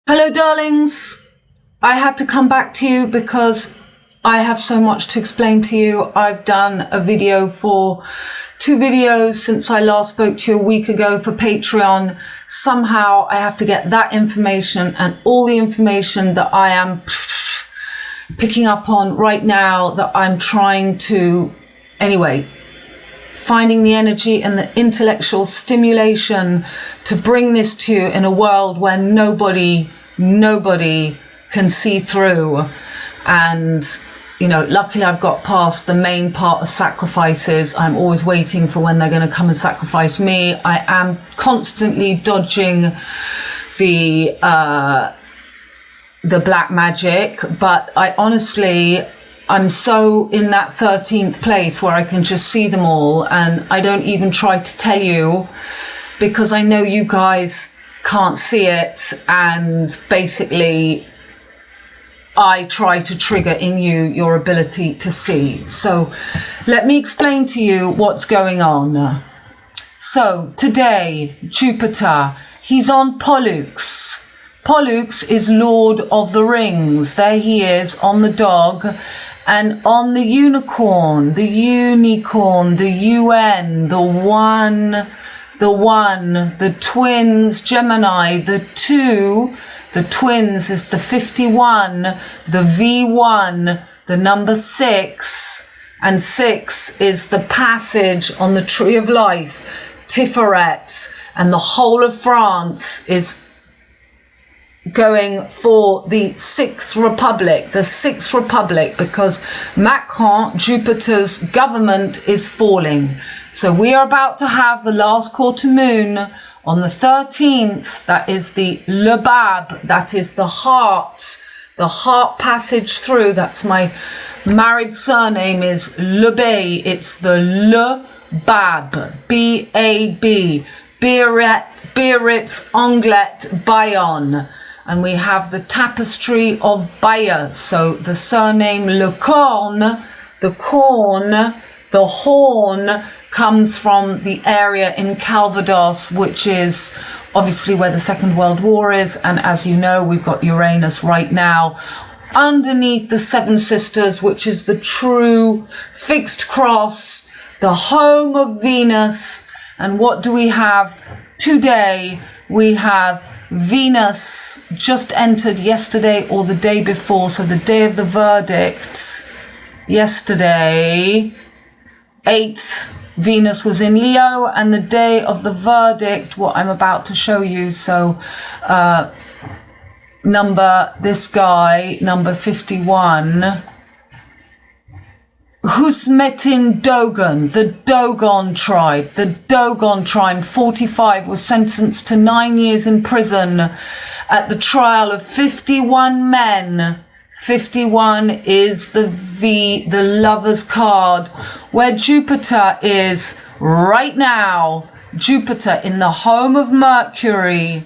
Hello, darlings. I had to come back to you because I have so much to explain to you. I've done a video for 2 videos since I last spoke to you a week ago for Patreon. Somehow I have to get that information and all the information that I am picking up on right now that I'm trying to, anyway, finding the energy and the intellectual stimulation to bring this to you in a world where nobody can see through. And, you know, luckily I've got past the main part of sacrifices. I'm always waiting for when they're going to come and sacrifice me. I am constantly dodging the black magic, but I honestly, I'm so in that 13th place where I can just see them all, and I don't even try to tell you because I know you guys can't see it, and basically I try to trigger in you your ability to see. So let me explain to you what's going on. So today, Jupiter, he's on POLLUX. POLLUX is Lord of the Rings. There he is on the dog. And on the unicorn, the UN, the twins, Gemini, the 2, the twins is the 51, the V1, the number 6, and 6 is the passage on the tree of life, TIFERET, and the whole of France is going for the 6th Republic, because Macron, Jupiter's government, is falling. So we are about to have the last quarter moon on the 13th. That is the LEBAB, that is the heart passage through. That's my married surname is LEBAB. It's the LEBAB, B-A-B, Biarritz, Anglet, Bayonne. And we have the tapestry of Bayeux. So the surname LICORNE, the corn, the horn, comes from the area in Calvados, which is obviously where the Second World War is. And as you know, we've got Uranus right now underneath the Seven Sisters, which is the true fixed cross, the home of Venus. And what do we have today? We have Venus just entered yesterday or the day before, so the day of the verdict, yesterday, 8th, Venus was in Leo, and the day of the verdict, what I'm about to show you, so this guy, number 51, Husamettin Dogan, the Dogon tribe, 45, was sentenced to 9 years in prison at the trial of 51 men. 51 is the lover's card, where Jupiter is right now. Jupiter in the home of Mercury.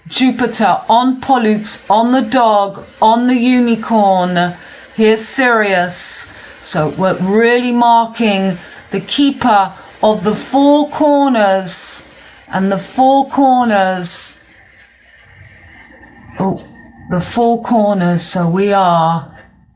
Jupiter on POLLUX, on the dog, on the unicorn. Here's Sirius. So we're really marking the keeper of the 4 corners, and the 4 corners, the 4 corners. So we are,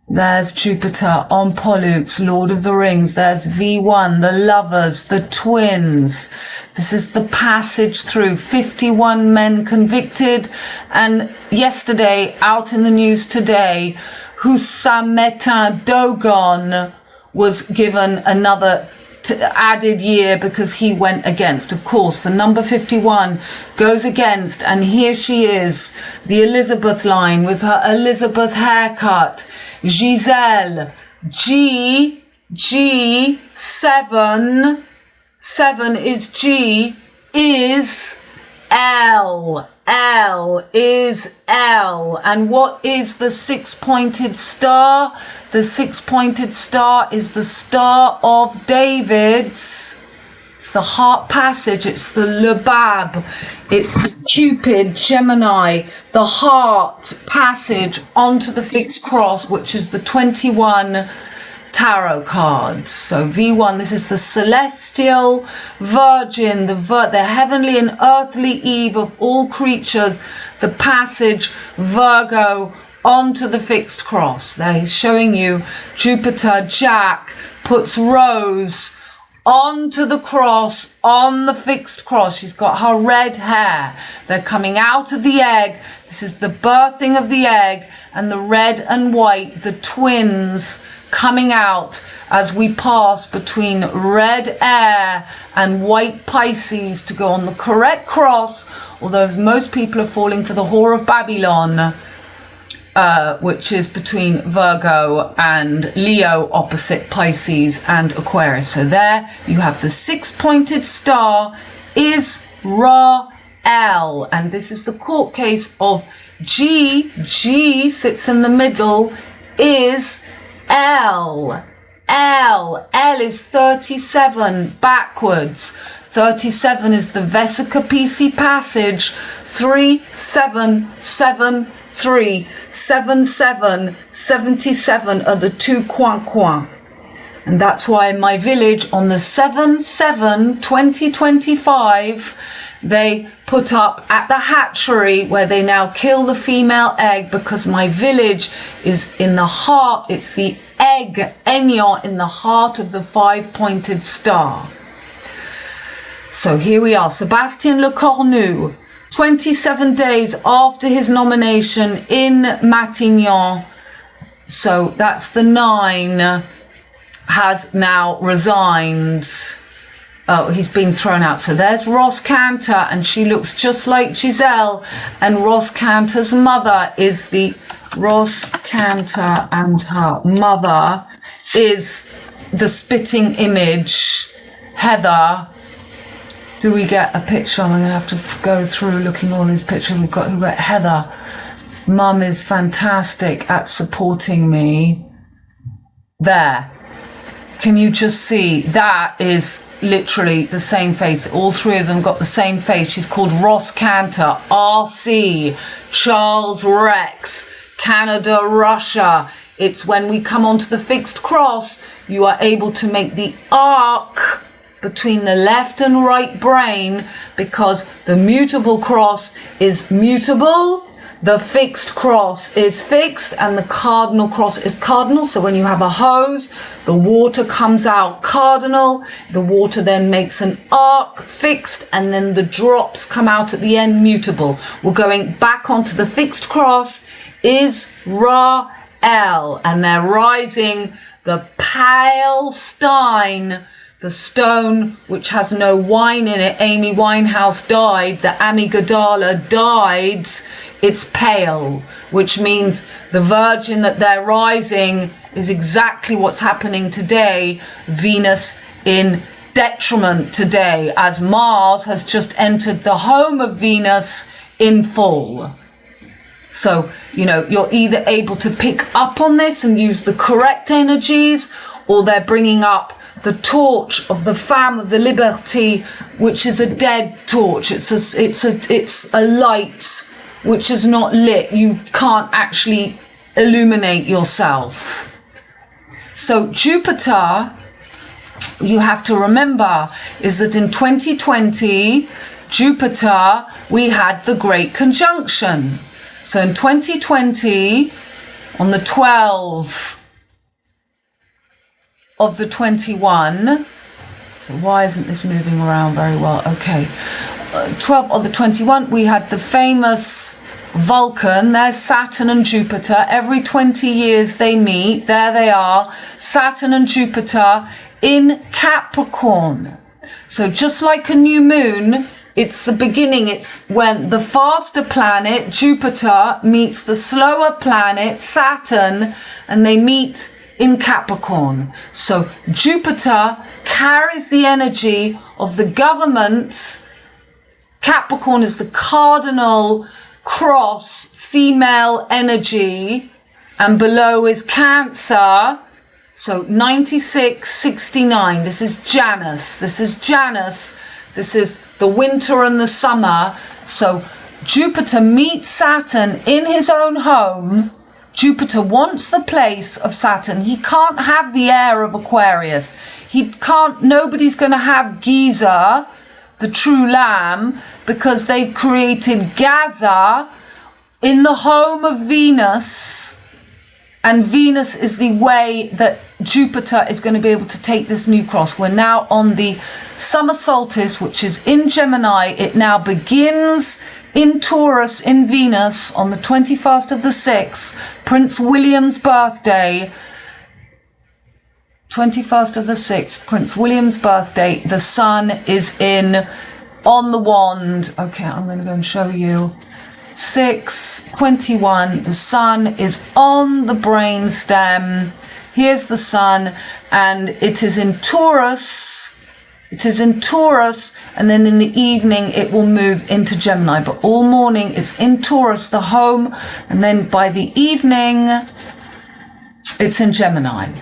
there's Jupiter on POLLUX, Lord of the Rings. There's V1, the lovers, the twins. This is the passage through 51 men convicted. And yesterday, out in the news today, Husamettin Dogan was given another added year because he went against. Of course, the number 51 goes against, and here she is, the Elizabeth line with her Elizabeth haircut. Giselle, G7 is G, is L is L. And what is the 6-pointed star? The 6-pointed star is the Star of David's. It's the heart passage. It's the LEBAB. It's Cupid, Gemini, the heart passage onto the fixed cross, which is the 21 tarot cards. So V1, this is the celestial virgin, the heavenly and earthly Eve of all creatures, the passage Virgo onto the fixed cross. There he's showing you Jupiter, Jack, puts Rose onto the cross, on the fixed cross. She's got her red hair. They're coming out of the egg. This is the birthing of the egg, and the red and white, the twins coming out as we pass between red air and white Pisces to go on the correct cross, although most people are falling for the Whore of Babylon, which is between Virgo and Leo, opposite Pisces and Aquarius. So there you have the 6-pointed star is Ra-El, and this is the court case of G. G sits in the middle, is L. L is 37 backwards. 37 is the Vesica PC passage. 3, 7, 7, 3, 7, 7, 77 are the two coin. And that's why in my village on the 7/7/2025, they put up at the hatchery where they now kill the female egg, because my village is in the heart. It's the egg, Enyon, in the heart of the 5-pointed star. So here we are, Sébastien Le Cornu, 27 days after his nomination in Matignon. So that's the 9, has now resigned. Oh, he's been thrown out. So there's Ross Cantor, and she looks just like Giselle. And Ross Cantor's mother is Ross Cantor, and her mother is the spitting image, Heather. Do we get a picture? I'm going to have to go through looking all these pictures. We've got Heather. Mum is fantastic at supporting me. There. Can you just see? That is literally the same face. All three of them got the same face. She's called Ross Cantor, RC, Charles Rex, Canada, Russia. It's when we come onto the fixed cross, you are able to make the arc between the left and right brain, because the mutable cross is mutable, the fixed cross is fixed, and the cardinal cross is cardinal. So when you have a hose, the water comes out cardinal, the water then makes an arc fixed, and then the drops come out at the end mutable. We're going back onto the fixed cross is Ra-El, and they're rising the pale stein, the stone which has no wine in it. Amy Winehouse died, the Amygdala died. It's pale, which means the virgin that they're rising is exactly what's happening today. Venus in detriment today, as Mars has just entered the home of Venus in full. So, you know, you're either able to pick up on this and use the correct energies, or they're bringing up the torch of the femme of the liberté, which is a dead torch. It's a light which is not lit. You can't actually illuminate yourself. So Jupiter, you have to remember, is that in 2020, Jupiter, we had the Great Conjunction. So in 2020, on the 12 of the 21, so why isn't this moving around very well? Okay, 12 of the 21, we had the famous Vulcan. There's Saturn and Jupiter. Every 20 years they meet. There they are, Saturn and Jupiter in Capricorn. So just like a new moon, it's the beginning. It's when the faster planet, Jupiter, meets the slower planet, Saturn, and they meet in Capricorn. So Jupiter carries the energy of the governments. Capricorn is the cardinal cross female energy, and below is Cancer. So 9669, this is Janus, this is Janus, this is the winter and the summer. So Jupiter meets Saturn in his own home, Jupiter wants the place of Saturn. He can't have the air of Aquarius. Nobody's going to have Giza, the true lamb, because they've created Gaza in the home of Venus. And Venus is the way that Jupiter is going to be able to take this new cross. We're now on the summer solstice, which is in Gemini. It now begins in Taurus in Venus on the 21st of the 6th, Prince William's birthday. 21st of the 6th, Prince William's birthday. The sun is on the wand. Okay, I'm going to go and show you. 6:21, the sun is on the brain stem. Here's the sun, and it is in Taurus. It is in Taurus, and then in the evening it will move into Gemini. But all morning it's in Taurus, the home, and then by the evening it's in Gemini.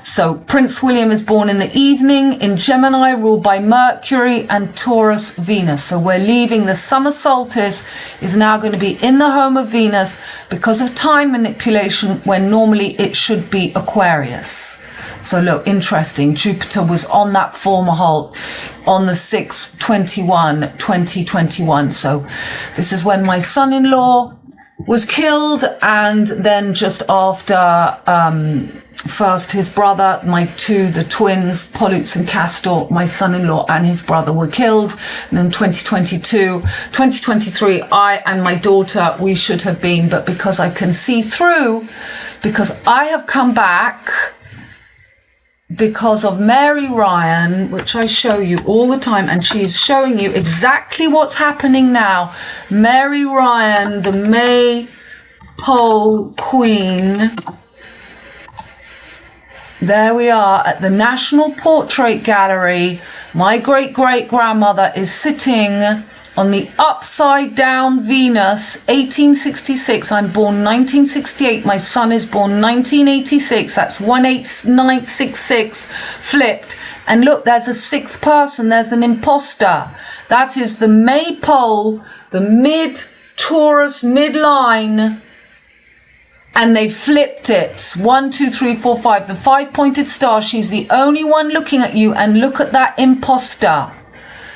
So Prince William is born in the evening in Gemini, ruled by Mercury, and Taurus, Venus. So we're leaving the summer solstice is now going to be in the home of Venus because of time manipulation, when normally it should be Aquarius. So look, interesting. Jupiter was on that former halt on the 6/21/2021. So this is when my son-in-law was killed, and then just after, first his brother, the twins, Pollux and Castor, my son-in-law and his brother were killed. And then 2023, I and my daughter, we should have been, but because I can see through, because I have come back because of Mary Ryan, which I show you all the time, and she's showing you exactly what's happening now. Mary Ryan, the Maypole Queen. There we are at the National Portrait Gallery. My great-great-grandmother is sitting on the upside down Venus, 1866. I'm born 1968. My son is born 1986. That's 18966 flipped. And look, there's a sixth person. There's an imposter. That is the Maypole, the mid-Taurus midline. And they flipped it. 1, 2, 3, 4, 5. The 5-pointed star. She's the only one looking at you. And look at that imposter.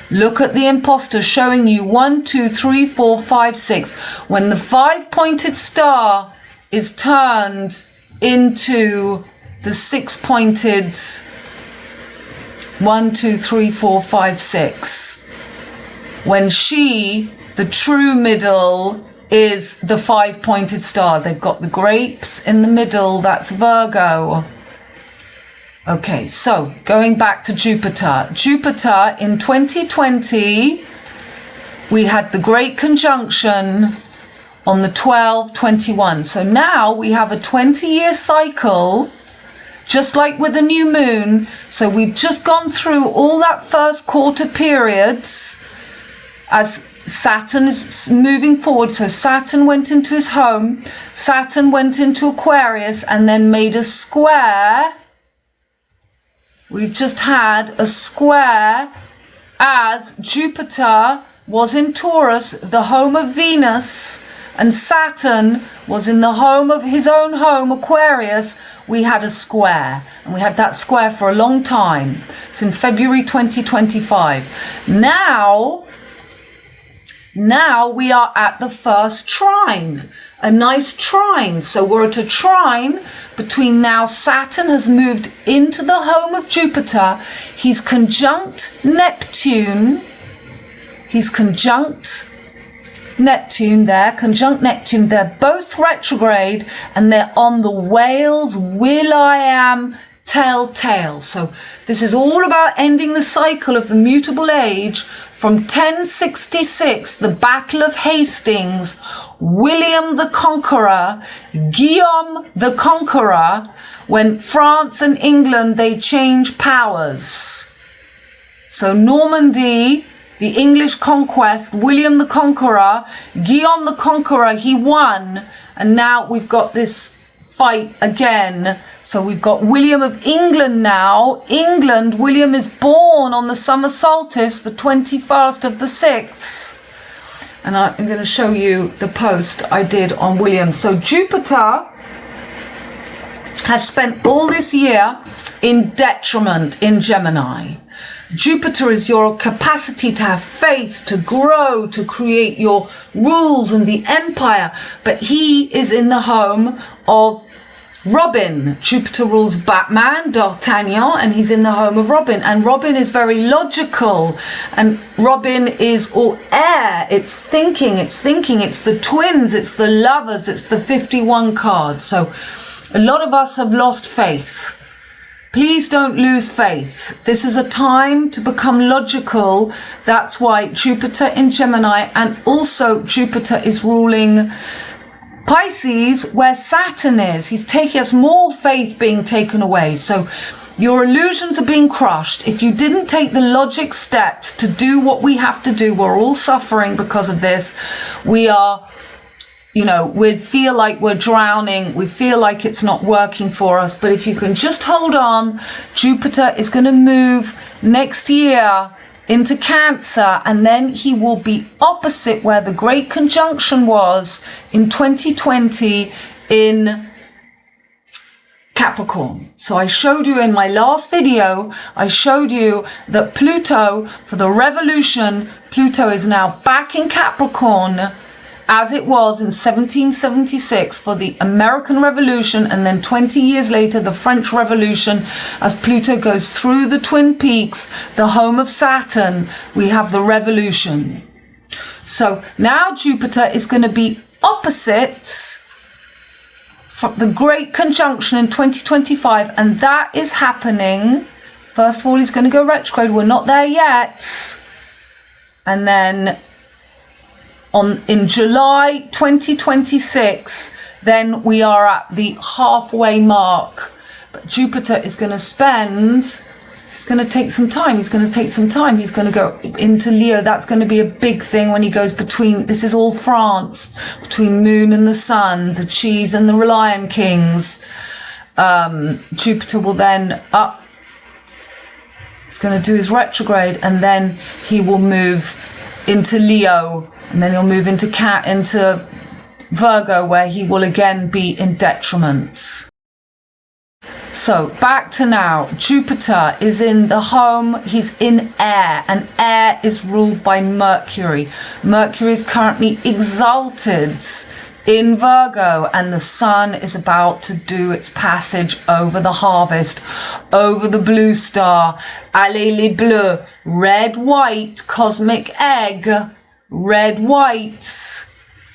Look at the imposter showing you 1, 2, 3, 4, 5, 6. When the 5-pointed star is turned into the 6-pointed 1, 2, 3, 4, 5, 6. When she, the true middle, is the 5-pointed star. They've got the grapes in the middle. That's Virgo. Okay, so going back to Jupiter. Jupiter in 2020, we had the great conjunction on the 12/21. So now we have a 20-year cycle, just like with the new moon. So we've just gone through all that first quarter periods as Saturn is moving forward. So Saturn went into his home, Saturn went into Aquarius, and then made a square. We've just had a square as Jupiter was in Taurus, the home of Venus, and Saturn was in the home of his own home, Aquarius. We had a square, and we had that square for a long time. It's in February 2025. Now we are at the first trine, a nice trine. So we're at a trine between now. Saturn has moved into the home of Jupiter. He's conjunct Neptune. He's conjunct Neptune there, conjunct Neptune. They're both retrograde, and they're on the whale's will-I-am telltale. So this is all about ending the cycle of the mutable age. From 1066, the Battle of Hastings, William the Conqueror, Guillaume the Conqueror, when France and England, they change powers. So Normandy, the English conquest, William the Conqueror, Guillaume the Conqueror, he won. And now we've got this fight again. So we've got William of England now. England, William is born on the summer solstice, the 21st of the 6th. And I'm going to show you the post I did on William. So Jupiter has spent all this year in detriment in Gemini. Jupiter is your capacity to have faith, to grow, to create your rules and the empire. But he is in the home of Robin. Jupiter rules Batman, D'Artagnan, and he's in the home of Robin. And Robin is very logical. And Robin is all air. It's thinking. It's the twins. It's the lovers. It's the 51 card. So a lot of us have lost faith. Please don't lose faith. This is a time to become logical. That's why Jupiter in Gemini, and also Jupiter is ruling Pisces, where Saturn is. He has more faith being taken away. So your illusions are being crushed. If you didn't take the logic steps to do what we have to do, we're all suffering because of this. We are, you know, we feel like we're drowning. We feel like it's not working for us. But if you can just hold on, Jupiter is going to move next year into Cancer, and then he will be opposite where the great conjunction was in 2020 in Capricorn. So I showed you in my last video, I showed you that Pluto, for the revolution, Pluto is now back in Capricorn as it was in 1776 for the American Revolution, and then 20 years later, the French Revolution, as Pluto goes through the Twin Peaks, the home of Saturn, we have the revolution. So now Jupiter is going to be opposites from the great conjunction in 2025, and that is happening. First of all, he's going to go retrograde. We're not there yet. And then in July 2026, then we are at the halfway mark. But Jupiter is going to spend, it's going to take some time. He's going to take some time. He's going to go into Leo. That's going to be a big thing when he goes between, this is all France, between Moon and the Sun, the cheese and the Lion Kings. Jupiter will then up, he's going to do his retrograde, and then he will move into Leo. And then he'll move into Virgo, where he will again be in detriment. So back to now, Jupiter is in the home, he's in air, and air is ruled by Mercury. Mercury is currently exalted in Virgo, and the sun is about to do its passage over the harvest, over the blue star. Allez les bleus, red, white, cosmic egg. Red, white,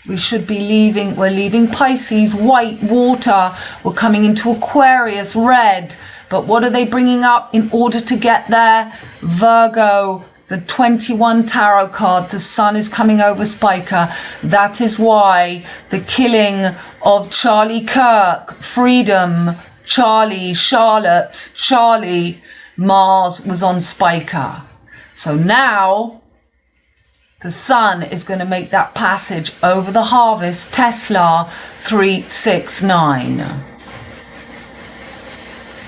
we should be leaving, we're leaving Pisces, white, water, we're coming into Aquarius, red. But what are they bringing up in order to get there? Virgo, the 21 tarot card, the sun is coming over SPICA. That is why the killing of Charlie Kirk, Freedom, Charlie, Charlotte, Charlie, Mars was on SPICA. So now the sun is going to make that passage over the harvest, Tesla 369.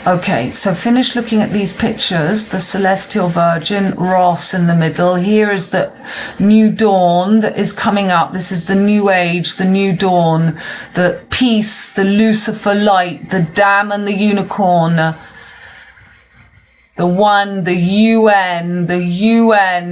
Okay, so finish looking at these pictures. The celestial virgin, Ross in the middle. Here is the new dawn that is coming up. This is the new age, the new dawn, the peace, the Lucifer light, the dam and the unicorn. The one, the UN,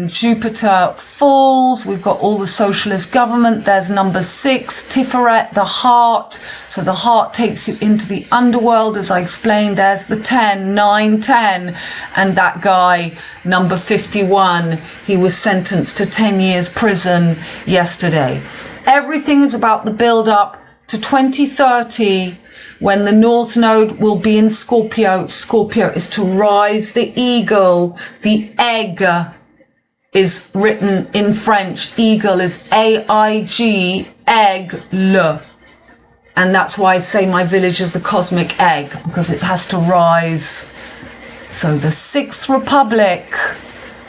Jupiter falls. We've got all the socialist government. There's number 6, TIFERET, the heart. So the heart takes you into the underworld, as I explained. There's the 10, 9, 10. And that guy, number 51, he was sentenced to 10 years prison yesterday. Everything is about the build up to 2030. When the North Node will be in Scorpio. Scorpio is to rise the eagle. The egg is written in French. Eagle is A-I-G, egg, le. And that's why I say my village is the cosmic egg, because it has to rise. So the 6th Republic,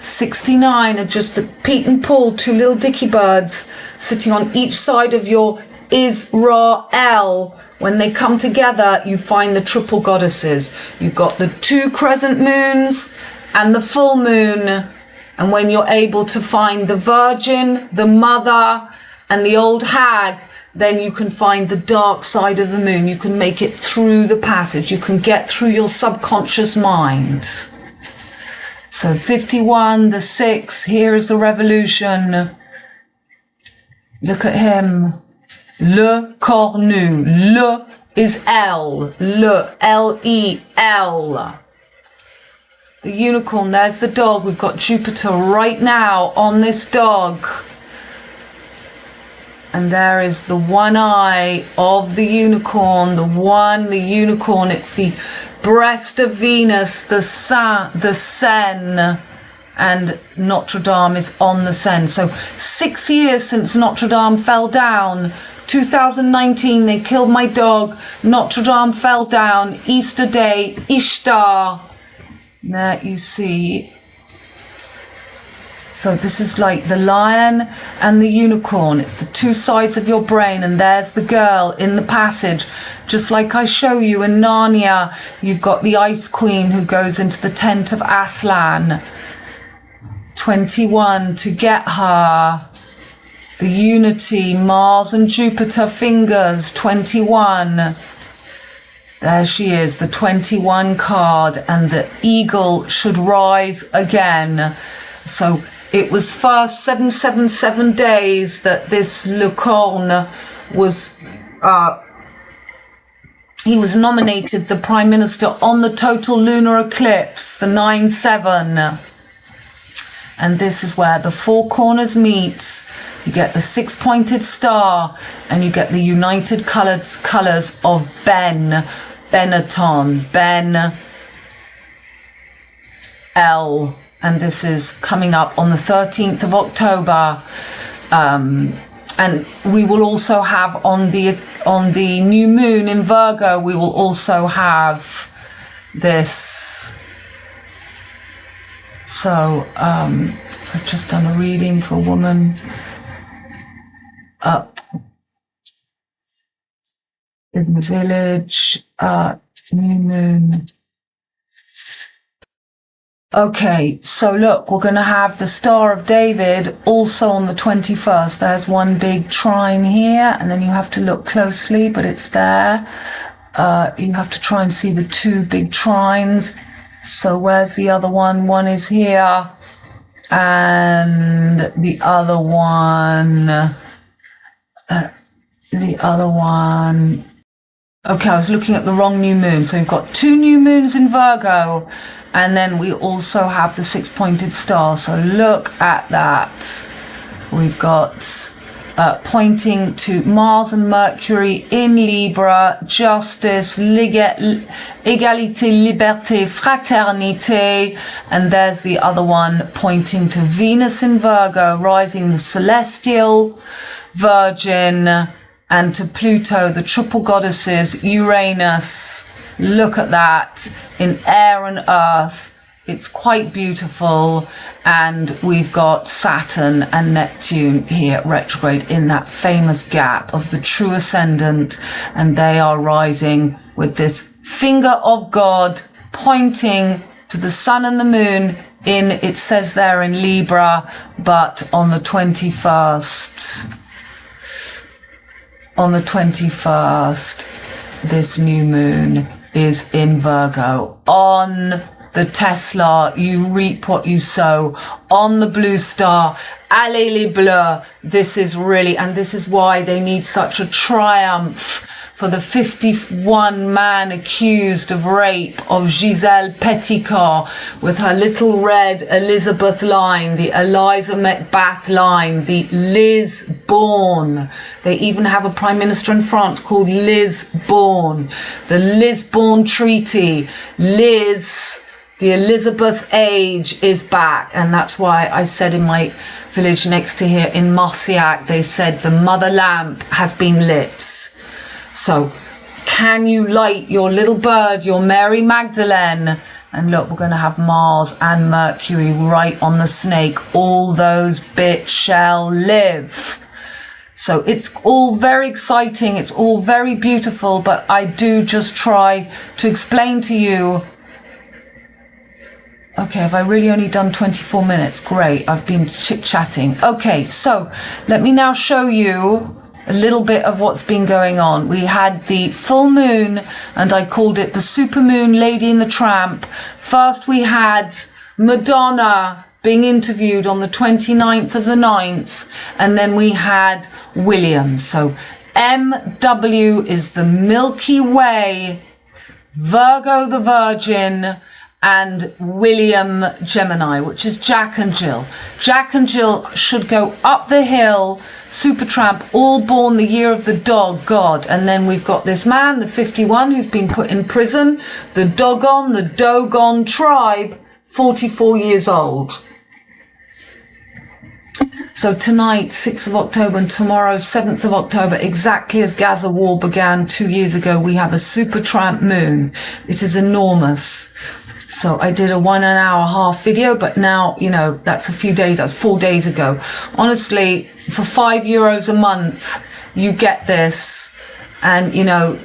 69 are just the Pete and Paul, 2 little dicky birds, sitting on each side of your Israel. When they come together, you find the triple goddesses. You've got the 2 crescent moons and the full moon. And when you're able to find the Virgin, the Mother, and the old hag, then you can find the dark side of the moon. You can make it through the passage. You can get through your subconscious mind. So 51, the 6, here is the revolution. Look at him. Le Cornu. Le is L. Le, L-E-L. The unicorn, there's the dog. We've got Jupiter right now on this dog. And there is the one eye of the unicorn, the unicorn, it's the breast of Venus, the Seine, and Notre Dame is on the Seine. So 6 years since Notre Dame fell down. 2019, they killed my dog. Notre Dame fell down. Easter Day, Ishtar. There you see. So this is like the lion and the unicorn. It's the two sides of your brain. And there's the girl in the passage. Just like I show you in Narnia, you've got the Ice Queen who goes into the tent of Aslan. 21 to get her. The unity, Mars and Jupiter fingers, 21. There she is, the 21 card, and the eagle should rise again. So it was first 777 days that this LICORNE was, he was nominated the Prime Minister on the total lunar eclipse, the 9/7. And this is where the four corners meet. You get the six-pointed star, and you get the united colours of BENETON, Ben, L, and this is coming up on the 13th of October. And we will also have on the new moon in Virgo, we will also have this. So I've just done a reading for a woman up in the village, new moon. Okay, so look, we're going to have the Star of David also on the 21st. There's one big trine here, and then you have to look closely, but it's there. You have to try and see the two big trines. So where's the other one? One is here, and the other one. Okay, I was looking at the wrong new moon. So we've got two new moons in Virgo, and then we also have the six-pointed star. So look at that. We've got pointing to Mars and Mercury in Libra, justice, égalité, liberté, fraternité. And there's the other one pointing to Venus in Virgo, rising the celestial Virgin, and to Pluto, the triple goddesses, Uranus. Look at that, in air and earth. It's quite beautiful. And we've got Saturn and Neptune here retrograde in that famous gap of the true ascendant. And they are rising with this finger of God pointing to the sun and the moon in, it says there in Libra, but on the 21st. On the 21st, this new moon is in Virgo. On the Tesla, you reap what you sow. On the blue star, allez les bleus. This is really, and this is why they need such a triumph for the 51 man accused of rape of Giselle Pelicot with her little red Elizabeth line, the Eliza Macbeth line, the Lisbon. They even have a prime minister in France called Lisbon. The Lisbon Treaty. The Elizabeth age is back. And that's why I said in my village next to here in Marciac, they said the mother lamp has been lit. So can you light your little bird, your Mary Magdalene? And look, we're going to have Mars and Mercury right on the snake. All those bits shall live. So it's all very exciting. It's all very beautiful. But I do just try to explain to you Okay, have I really only done 24 minutes? Great, I've been chit-chatting. Okay, so let me now show you a little bit of what's been going on. We had the full moon, and I called it the supermoon Lady and the Tramp. First we had Madonna being interviewed on the 29th of the 9th, and then we had William. So MW is the Milky Way, Virgo the Virgin, and William Gemini, which is Jack and Jill. Jack and Jill should go up the hill, Supertramp, all born the year of the dog, God. And then we've got this man, the 51, who's been put in prison, the Dogon tribe, 44 years old. So tonight, 6th of October, and tomorrow, 7th of October, exactly as Gaza War began 2 years ago, we have a Supertramp moon. It is enormous. So I did a 1 hour half video, but now, you know, that's a few days, that's 4 days ago. Honestly, for €5 a month, you get this. And, you know,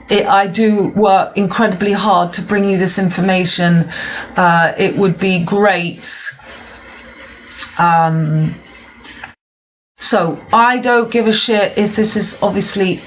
I do work incredibly hard to bring you this information. It would be great. So I don't give a shit if this is obviously,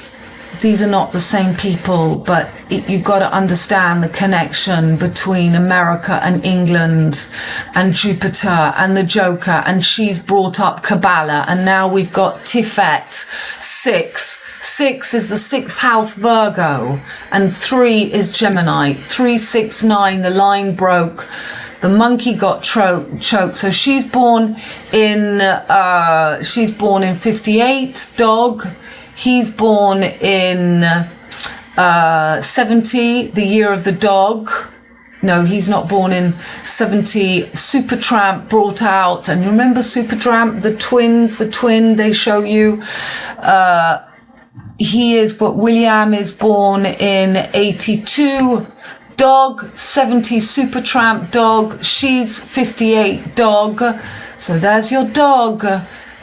these are not the same people, but you've got to understand the connection between America and England and Jupiter and the Joker, and she's brought up Kabbalah, and now we've got TIFERET 6. 6 is the 6th house Virgo, and 3 is Gemini. 369, the line broke. The monkey got choked. So she's born in 58, dog. He's born in 70, the year of the dog. No, he's not born in 70. Supertramp brought out, and you remember Supertramp, the twin they show you. But William is born in 82. Dog, 70, Supertramp, dog. She's 58, dog. So there's your dog.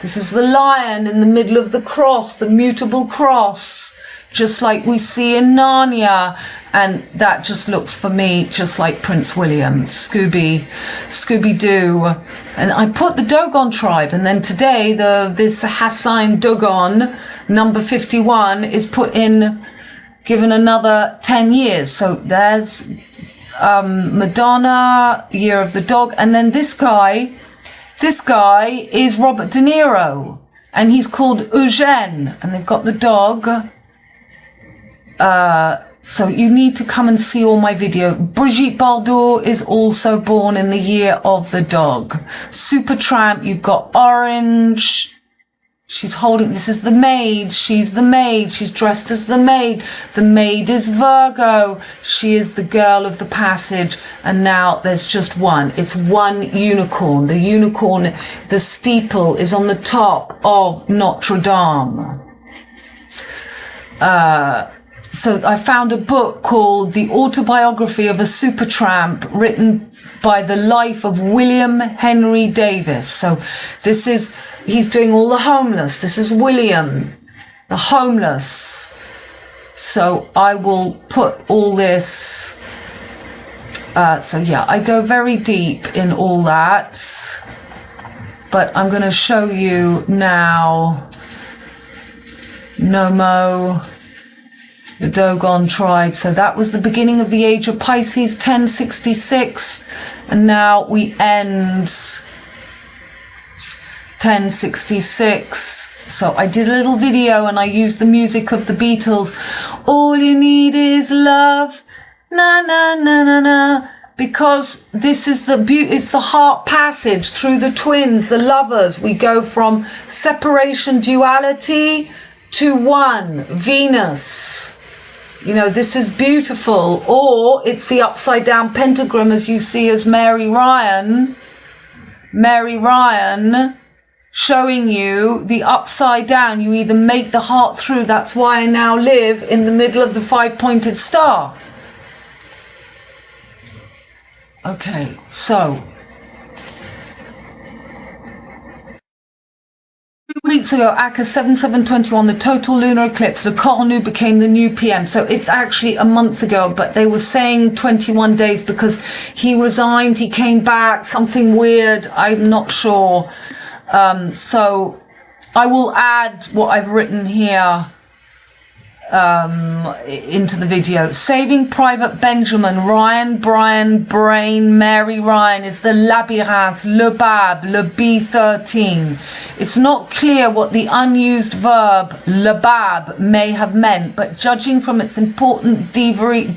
This is the lion in the middle of the cross, the mutable cross, just like we see in Narnia. And that just looks for me just like Prince William, Scooby-Doo. And I put the Dogon tribe, and then today this Husamettin Dogan, number 51, is put in, given another 10 years. So there's Madonna, year of the dog. And then this guy is Robert De Niro, and he's called Eugene, and they've got the dog. So you need to come and see all my video. Brigitte Bardot is also born in the year of the dog. Supertramp, you've got Orange. She's holding, this is the maid. She's the maid. She's dressed as the maid. The maid is Virgo. She is the girl of the passage. And now there's just one. It's one unicorn. The unicorn, the steeple is on the top of Notre Dame. So I found a book called The Autobiography of a Supertramp, written by the life of William Henry Davis. So this is, he's doing all the homeless. This is William, the homeless. So I will put all this. So yeah, I go very deep in all that. But I'm going to show you now Nomo, the Dogon tribe. So that was the beginning of the age of Pisces, 1066. And now we end 1066. So I did a little video and I used the music of the Beatles. All you need is love. Na na na na na. Because this is it's the heart passage through the twins, the lovers. We go from separation, duality to one, Venus. You know, this is beautiful. Or it's the upside down pentagram, as you see as Mary Ryan, showing you the upside down. You either make the heart through. That's why I now live in the middle of the 5-pointed star. Okay, so weeks ago, ACA 7721, the total lunar eclipse, the Cornu became the new PM. So it's actually a month ago, but they were saying 21 days because he resigned, he came back, something weird, I'm not sure. So I will add what I've written here into the video. Saving Private Benjamin, Ryan, Brian, Brain, Mary Ryan is the Labyrinth, LEBAB, le B13. It's not clear what the unused verb LEBAB may have meant, but judging from its important derivatives,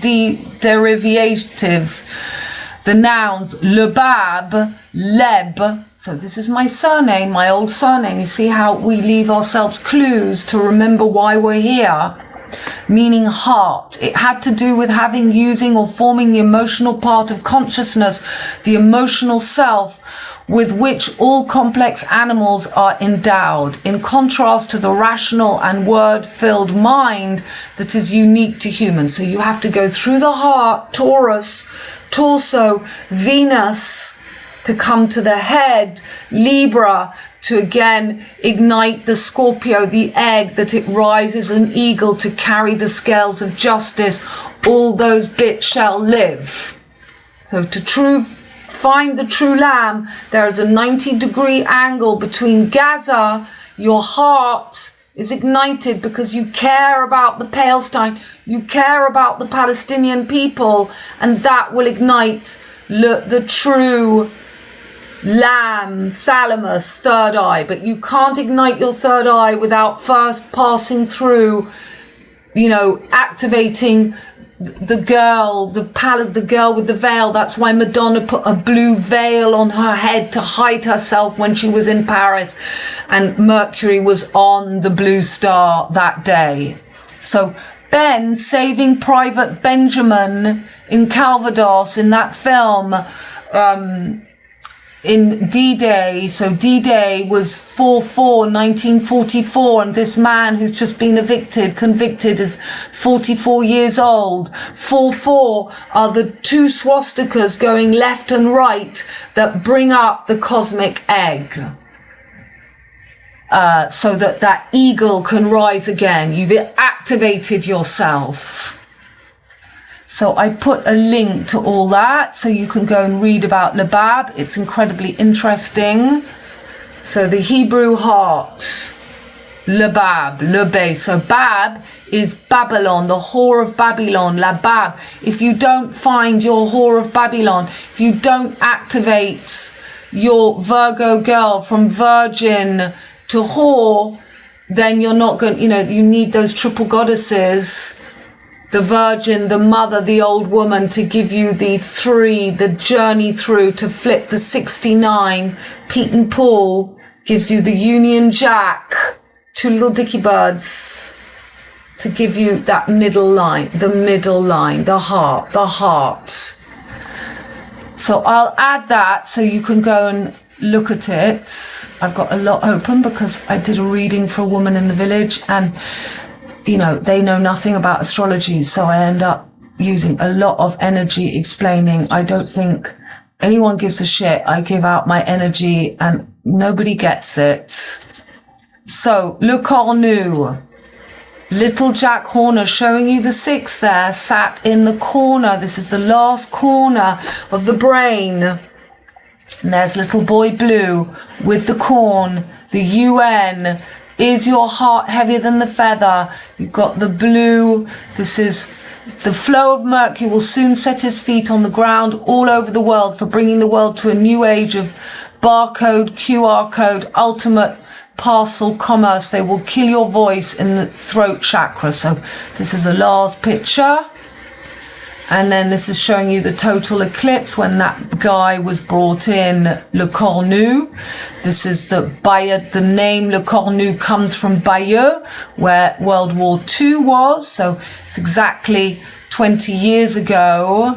the nouns LEBAB, Leb, so this is my surname, my old surname. You see how we leave ourselves clues to remember why we're here. Meaning heart. It had to do with having, using, or forming the emotional part of consciousness, the emotional self, with which all complex animals are endowed, in contrast to the rational and word-filled mind that is unique to humans. So you have to go through the heart, Taurus, torso, Venus, to come to the head, Libra, to again ignite the Scorpio, the egg, that it rises an eagle to carry the scales of justice. All those bits shall live. So to find the true lamb, there is a 90-degree angle between Gaza, your heart is ignited because you care about the Palestine, you care about the Palestinian people, and that will ignite the true lamb, thalamus, third eye. But you can't ignite your third eye without first passing through, you know, activating the girl, the girl with the veil. That's why Madonna put a blue veil on her head to hide herself when she was in Paris, and Mercury was on the blue star that day. So Ben, Saving Private Benjamin in Calvados, in that film, in D-Day. So D-Day was 4/4/1944, and this man who's just been convicted is 44 years old. 4/4 are the two swastikas going left and right that bring up the cosmic egg. So that eagle can rise again. You've activated yourself. So I put a link to all that so you can go and read about LEBAB. It's incredibly interesting. So the Hebrew heart, LEBAB, Lebe. So Bab is Babylon, the whore of Babylon, LABAB. If you don't find your whore of Babylon, if you don't activate your Virgo girl from virgin to whore, then you're not going, you know, you need those triple goddesses, the virgin, the mother, the old woman, to give you the journey through to flip the 69. Pete and Paul gives you the Union Jack, two little dicky birds, to give you that middle line, the heart. So I'll add that so you can go and look at it. I've got a lot open because I did a reading for a woman in the village, and you know, they know nothing about astrology, so I end up using a lot of energy explaining. I don't think anyone gives a shit. I give out my energy and nobody gets it. So, Le Cornu, little Jack Horner, showing you the 6 there, sat in the corner. This is the last corner of the brain. And there's little boy blue with the corn, the UN. Is your heart heavier than the feather? You've got the blue. This is the flow of Mercury will soon set his feet on the ground all over the world for bringing the world to a new age of barcode, QR code, ultimate parcel commerce. They will kill your voice in the throat chakra. So this is the last picture. And then this is showing you the total eclipse when that guy was brought in, Le Cornu. This is the Bayeux. The name Le Cornu comes from Bayeux, where World War II was. So it's exactly 20 years ago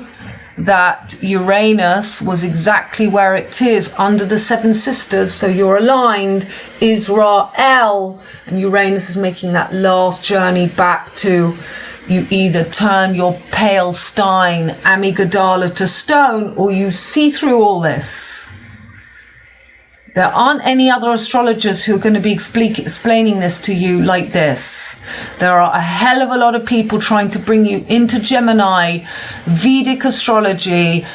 that Uranus was exactly where it is, under the 7 sisters. So you're aligned, Israel, and Uranus is making that last journey back to, you either turn your pale stein, amygdala, to stone, or you see through all this. There aren't any other astrologers who are going to be explaining this to you like this. There are a hell of a lot of people trying to bring you into Gemini, Vedic astrology.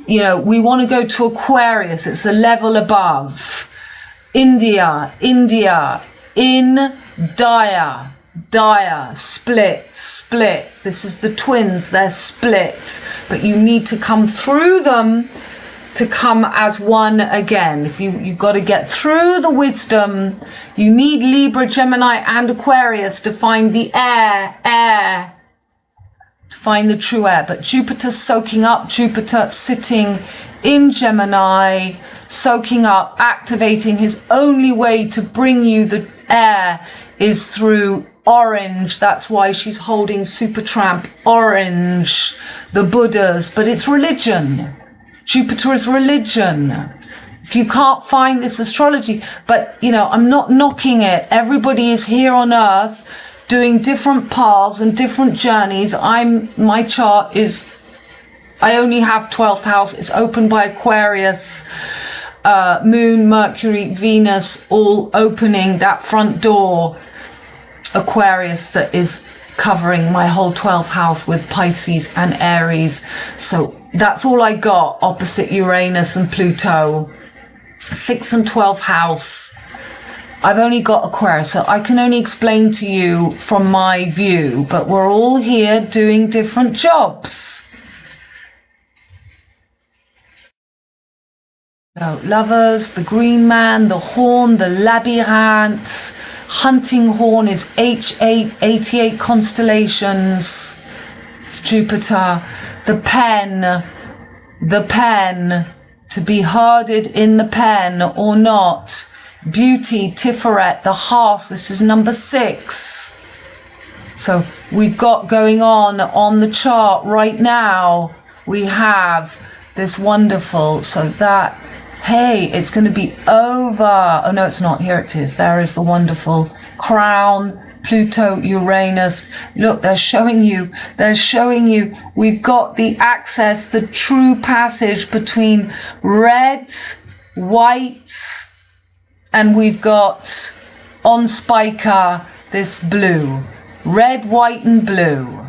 You know, we want to go to Aquarius. It's a level above. India, in dire, split. This is the twins. They're split. But you need to come through them to come as one again. If you've got to get through the wisdom, you need Libra, Gemini and Aquarius to find the air, to find the true air. But Jupiter's soaking up, Jupiter sitting in Gemini, soaking up, activating. His only way to bring you the air is through orange. That's why she's holding Supertramp orange, the Buddhas, but it's religion. Jupiter is religion. If you can't find this astrology, but you know, I'm not knocking it. Everybody is here on earth doing different paths and different journeys. My chart is, I only have 12th house. It's opened by Aquarius, Moon, Mercury, Venus, all opening that front door. Aquarius that is covering my whole 12th house with Pisces and Aries. So that's all I got opposite Uranus and Pluto. 6th and 12th house. I've only got Aquarius, so I can only explain to you from my view, but we're all here doing different jobs. So, lovers, the green man, the horn, the labyrinth, hunting horn is H8, 88 constellations. It's Jupiter. The pen, to be herded in the pen or not. Beauty, Tiferet, the hearth, this is number 6. So we've got going on the chart right now, we have this wonderful, so that, hey, it's going to be over. Oh no, it's not. Here it is. There is the wonderful crown, Pluto, Uranus. Look, they're showing you, we've got the access, the true passage between red, white, and we've got on SPICA this blue. Red, white, and blue.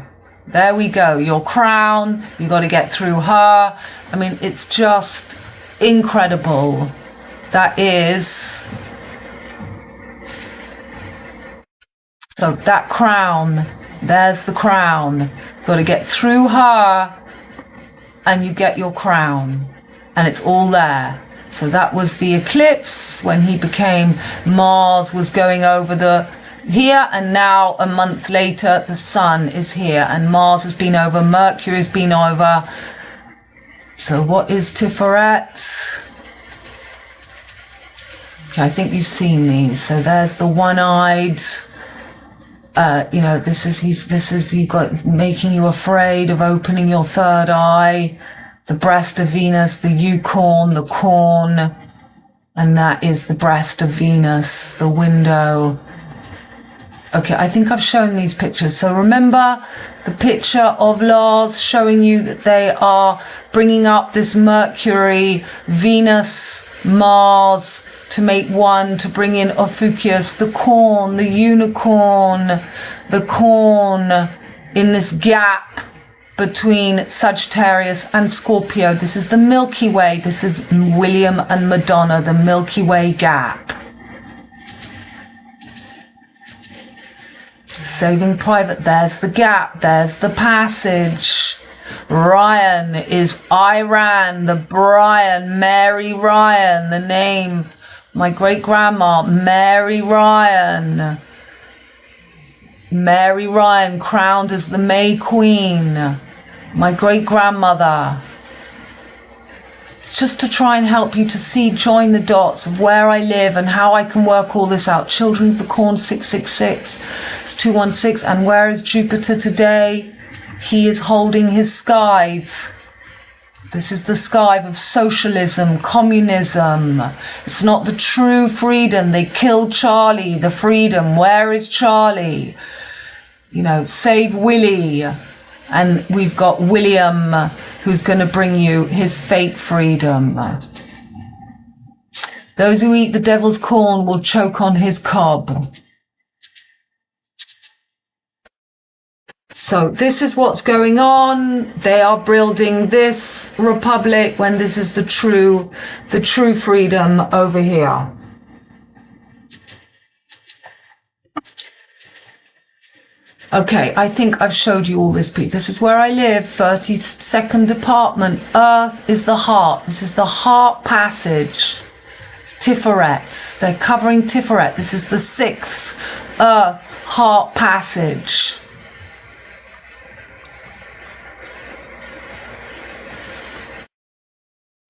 There we go. Your crown, you've got to get through her. I mean, it's just incredible. That is... So that crown, there's the crown. Got to get through her and you get your crown. And it's all there. So that was the eclipse when he became, Mars was going over the here, and now a month later the sun is here and Mars has been over, Mercury has been over. So what is Tiferet? Okay, I think you've seen these. So there's the one-eyed, you know, this is you got making you afraid of opening your third eye. The breast of Venus, the unicorn, the corn, and that is the breast of Venus, the window. Okay, I think I've shown these pictures. So remember the picture of Lars showing you that they are bringing up this Mercury, Venus, Mars to make one, to bring in Ophiuchus, the corn, the unicorn, the corn in this gap between Sagittarius and Scorpio. This is the Milky Way. This is William and Madonna, the Milky Way gap. Saving Private, there's the gap, there's the passage. Ryan is Iran, the Brian, Mary Ryan, the name of my great-grandma, Mary Ryan. Mary Ryan, crowned as the May Queen, my great-grandmother. It's just to try and help you to see, join the dots of where I live and how I can work all this out. Children of the Corn, 666, it's 216. And where is Jupiter today? He is holding his scythe. This is the scythe of socialism, communism. It's not the true freedom. They killed Charlie, the freedom. Where is Charlie? You know, save Willie. And we've got William, who's going to bring you his fake freedom. Those who eat the devil's corn will choke on his cob. So this is what's going on. They are building this republic when this is the true freedom over here. Okay, I think I've showed you all this. This is where I live, 32nd apartment. Earth is the heart. This is the heart passage. TIFERET. They're covering TIFERET. This is the 6th Earth heart passage.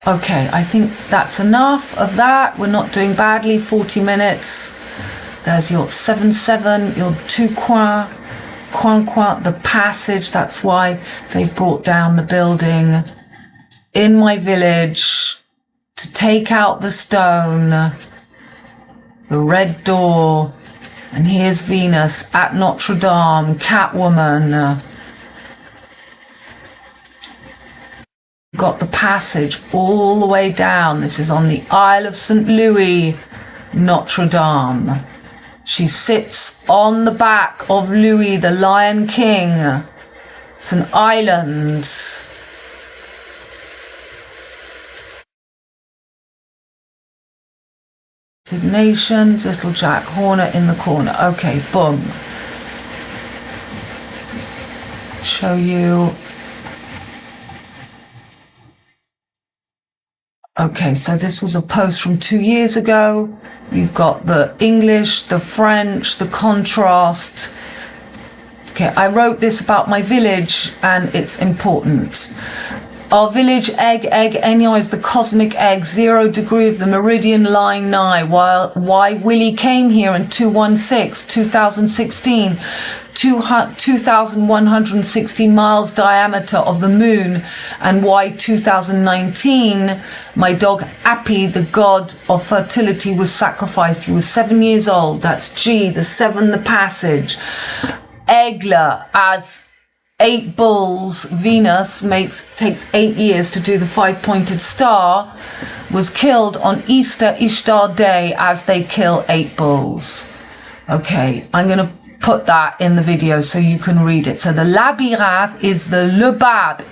Okay, I think that's enough of that. We're not doing badly. 40 minutes. There's your 7-7, your 2 coin, the passage. That's why they brought down the building in my village to take out the stone, the red door. And here's Venus at Notre Dame, Catwoman. Got the passage all the way down. This is on the Isle of St. Louis, Notre Dame. She sits on the back of Louis, the Lion King. It's an island. Nations, little Jack Horner in the corner. Okay, boom. Show you. Okay, so this was a post from 2 years ago. You've got the English, the French, the contrast. Okay, I wrote this about my village and it's important. Our village egg Enya is the cosmic egg, 0 degree of the meridian line nigh. Why Willie came here in 2016, 2,160 miles diameter of the moon, and why 2019, my dog Appy, the god of fertility, was sacrificed. He was 7 years old. That's G, the 7, the passage. Aigle, as 8 bulls, Venus takes 8 years to do the 5-pointed star, was killed on Easter Ishtar Day as they kill 8 bulls. Okay, I'm going to put that in the video so you can read it. So the LABYRINTH is the LEBAB.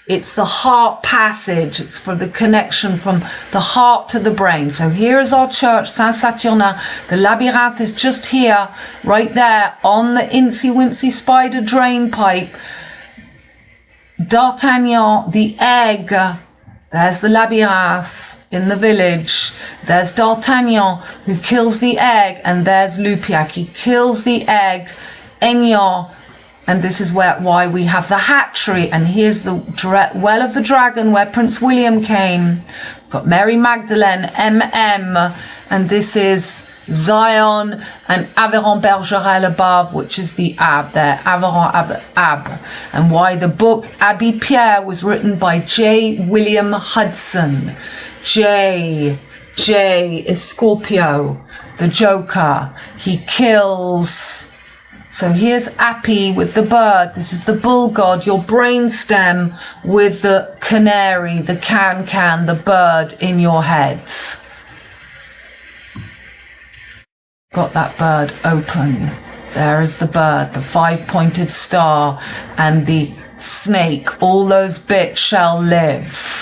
It's the heart passage. It's for the connection from the heart to the brain. So here is our church, Saint-Saturnin. The LABYRINTH is just here, right there, on the incy-wincy spider drain pipe. D'Artagnan, the egg. There's the LABYRINTH in the village. There's D'Artagnan, who kills the egg, and there's Lupiac. He kills the egg. Aignan. And this is why we have the hat tree. And here's the Well of the Dragon, where Prince William came. Got Mary Magdalene, MM. And this is Zion and Aveyron-Bergeret above, which is the Ab there. Aveyron-Ab. And why the book Abbé Pierre was written by J. William Hudson. J is Scorpio, the Joker. He kills. So here's Appy with the bird. This is the bull god, your brainstem with the canary, the can, the bird in your heads. Got that bird open. There is the bird, the 5-pointed star, and the snake. All those bits shall live.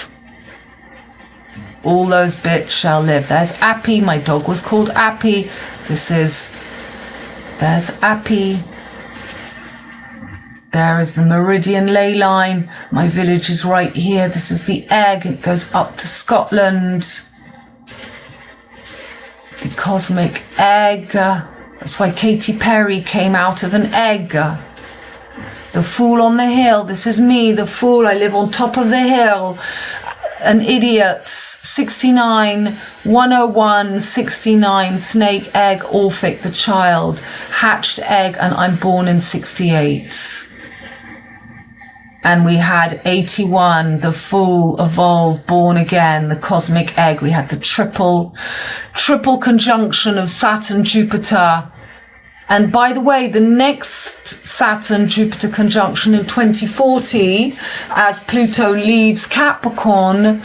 All those bits shall live. There's Appy. My dog was called Appy. There's Appy. There is the meridian ley line. My village is right here. This is the egg. It goes up to Scotland. The cosmic egg. That's why Katy Perry came out of an egg. The fool on the hill. This is me, the fool. I live on top of the hill. An idiot. 69, 101, 69, snake, egg, Orphic, the child, hatched egg, and I'm born in 68. And we had 81, the fool, evolved, born again, the cosmic egg. We had the triple conjunction of Saturn, Jupiter. And by the way, the next Saturn-Jupiter conjunction in 2040, as Pluto leaves Capricorn,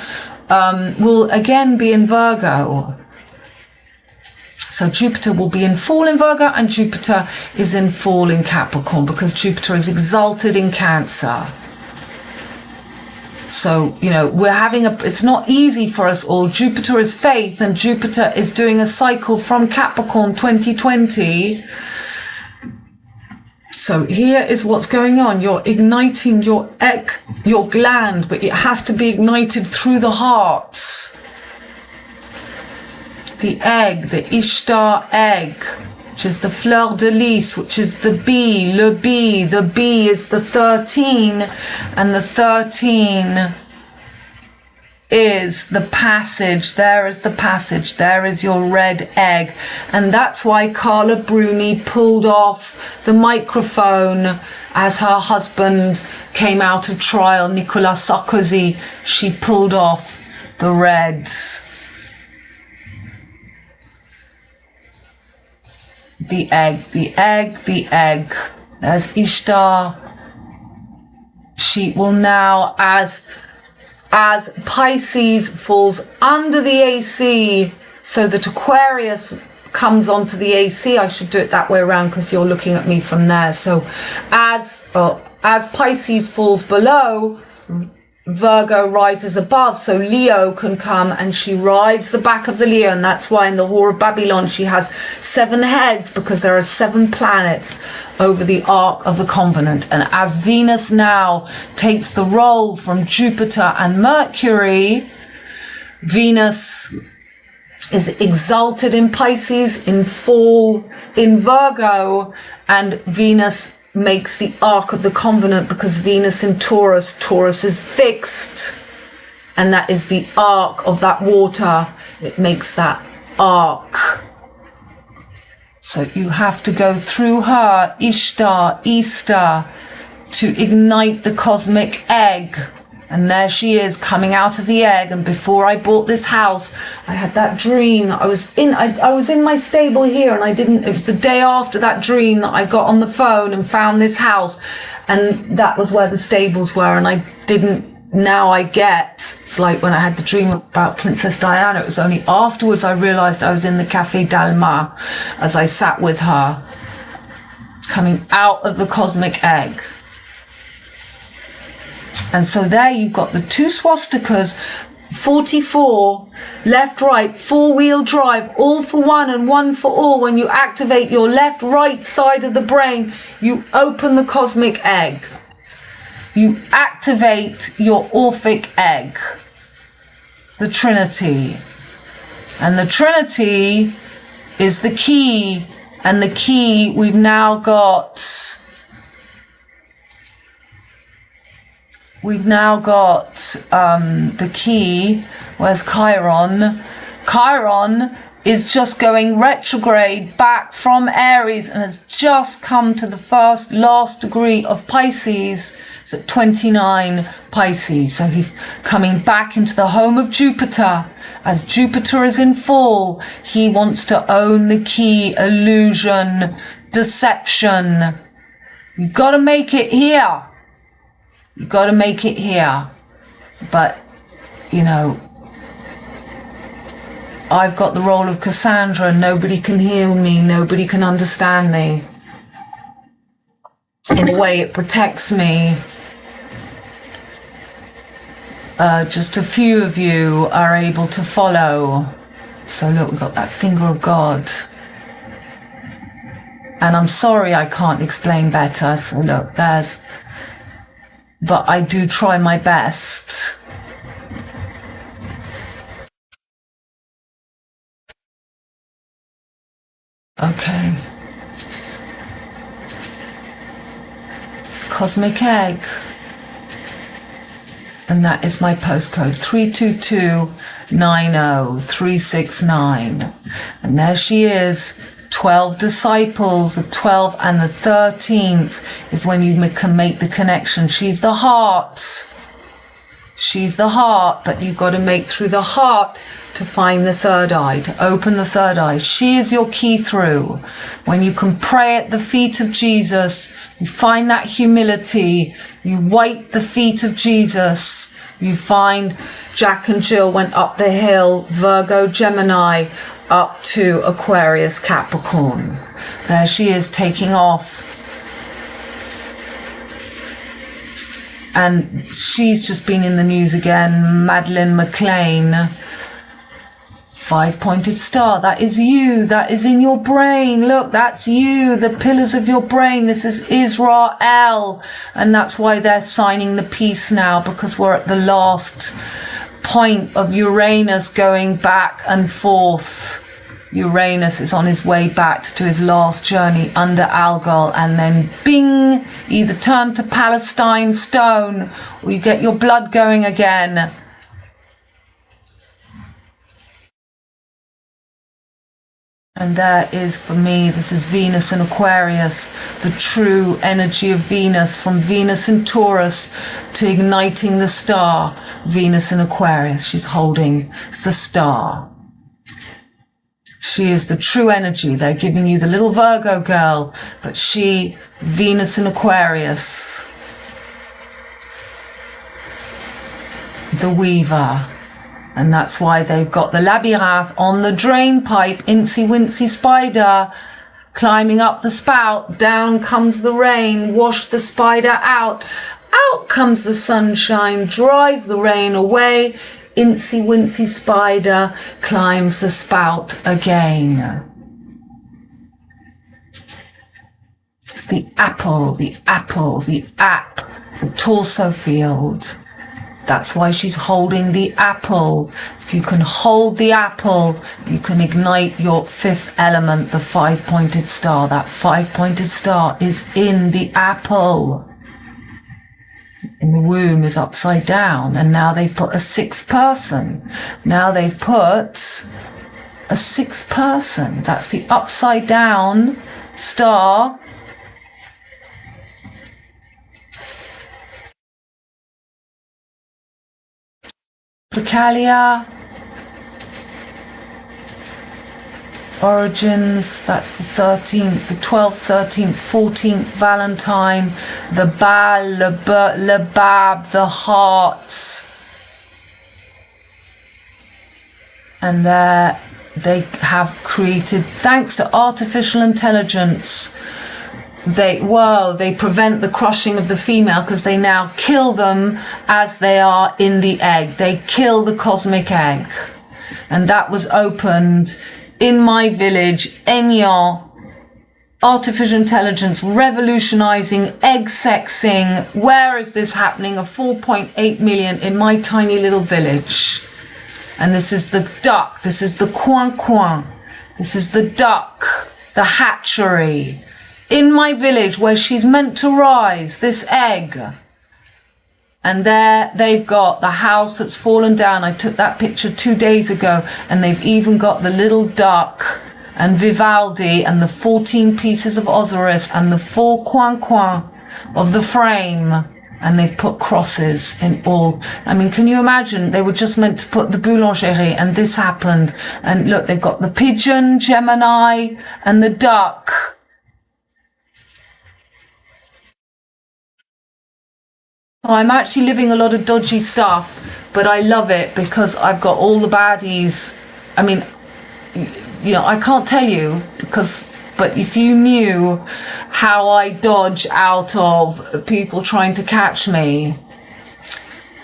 will again be in Virgo. So Jupiter will be in fall in Virgo, and Jupiter is in fall in Capricorn, because Jupiter is exalted in Cancer. So, you know, we're having it's not easy for us all. Jupiter is faith, and Jupiter is doing a cycle from Capricorn 2020. So here is what's going on. You're igniting your gland, but it has to be ignited through the heart. The egg, the Ishtar egg, which is the fleur de lis, which is the bee, le bee. The bee is the 13, and the 13 is the passage. There is the passage. There is your red egg. And that's why Carla Bruni pulled off the microphone as her husband came out of trial, Nicolas Sarkozy. She pulled off the reds. The egg, the egg, the egg. There's Ishtar. She will now, as Pisces falls under the AC, so that Aquarius comes onto the AC. I should do it that way around because you're looking at me from there. So as Pisces falls below, Virgo rises above, so Leo can come, and she rides the back of the Leo, and that's why in the Whore of Babylon she has 7 heads, because there are 7 planets over the Ark of the Covenant. And as Venus now takes the role from Jupiter and Mercury, Venus is exalted in Pisces, in fall in Virgo, and Venus makes the Ark of the Covenant, because Venus in Taurus, Taurus is fixed, and that is the ark of that water. It makes that ark. So you have to go through her, Ishtar, Easter, to ignite the cosmic egg. And there she is coming out of the egg. And before I bought this house, I had that dream. I was in my stable here, and it was the day after that dream that I got on the phone and found this house. And that was where the stables were. And now I get, it's like when I had the dream about Princess Diana. It was only afterwards I realized I was in the Café d'Alma as I sat with her, coming out of the cosmic egg. And so there you've got the 2 swastikas, 44, left, right, 4-wheel drive, all for one and one for all. When you activate your left, right side of the brain, you open the cosmic egg. You activate your Orphic egg, the Trinity. And the Trinity is the key. And the key, we've now got the key. Where's Chiron? Chiron is just going retrograde back from Aries and has just come to the last degree of Pisces. It's at 29 Pisces. So he's coming back into the home of Jupiter. As Jupiter is in fall, he wants to own the key, illusion, deception. You've got to make it here. You've got to make it here. But, you know, I've got the role of Cassandra. Nobody can hear me. Nobody can understand me. In a way, it protects me. Just a few of you are able to follow. So look, we've got that finger of God. And I'm sorry I can't explain better. So look, but I do try my best. Okay. It's Cosmic Egg. And that is my postcode, 32290369. And there she is, 12 disciples of 12, and the 13th is when you can make the connection. She's the heart. She's the heart, but you've got to make through the heart to find the third eye, to open the third eye. She is your key through. When you can pray at the feet of Jesus, you find that humility, you wipe the feet of Jesus, you find Jack and Jill went up the hill, Virgo, Gemini, up to Aquarius, Capricorn. There she is taking off. And she's just been in the news again, Madeleine McLean. 5-pointed star, that is you, that is in your brain. Look, that's you, the pillars of your brain. This is Israel. And that's why they're signing the peace now, because we're at the last point of Uranus going back and forth. Uranus is on his way back to his last journey under Algol, and then bing, either turn to Palestine stone or you get your blood going again. And there is, for me, this is Venus in Aquarius, the true energy of Venus, from Venus in Taurus to igniting the star. Venus in Aquarius, she's holding the star. She is the true energy. They're giving you the little Virgo girl, but she, Venus in Aquarius, the weaver. And that's why they've got the labyrinth on the drain pipe, incy wincy spider, climbing up the spout, down comes the rain, wash the spider out, out comes the sunshine, dries the rain away, incy wincy spider climbs the spout again. It's the apple, the apple, the app, the torso field. That's why she's holding the apple. If you can hold the apple, you can ignite your fifth element, the 5-pointed star. That 5-pointed star is in the apple. And the womb is upside down. And now they've put a sixth person. Now they've put a sixth person. That's the upside down star. Calia, Origins, that's the 13th, the 12th, 13th, 14th, Valentine, the Bal, LEBAB, the heart. And there they have created, thanks to artificial intelligence, they prevent the crushing of the female, because they now kill them as they are in the egg. They kill the cosmic egg. And that was opened in my village, Aignan. Artificial intelligence revolutionizing egg sexing. Where is this happening? Of 4.8 million in my tiny little village. And this is the duck. This is the coin. This is the duck, the hatchery. In my village where she's meant to rise, this egg. And there they've got the house that's fallen down. I took that picture 2 days ago, and they've even got the little duck and Vivaldi and the 14 pieces of Osiris and the 4 coin of the frame. And they've put crosses in all. I mean, can you imagine? They were just meant to put the boulangerie, and this happened. And look, they've got the pigeon, Gemini, and the duck. I'm actually living a lot of dodgy stuff, but I love it because I've got all the baddies. I mean, you know, I can't tell you but if you knew how I dodge out of people trying to catch me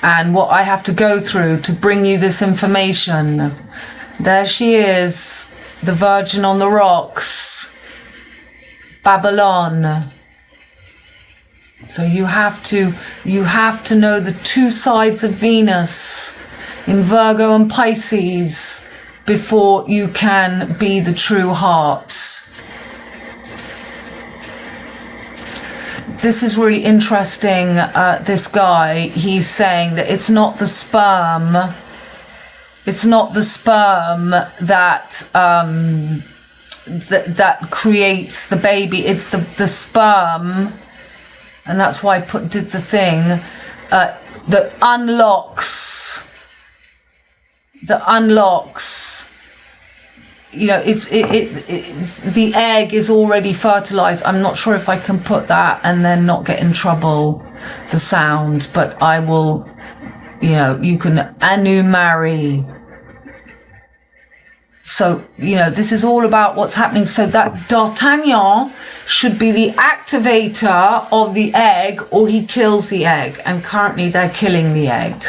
and what I have to go through to bring you this information. There she is, the Virgin on the rocks, Babylon. So you have to know the two sides of Venus in Virgo and Pisces before you can be the true heart. This is really interesting. This guy, he's saying that it's not the sperm. It's not the sperm that that creates the baby. It's the sperm. And that's why I did the thing that unlocks. You know, the egg is already fertilized. I'm not sure if I can put that and then not get in trouble, the sound, but I will You know, you can marry. So, you know, this is all about what's happening. So that D'Artagnan should be the activator of the egg, or he kills the egg. And currently they're killing the egg.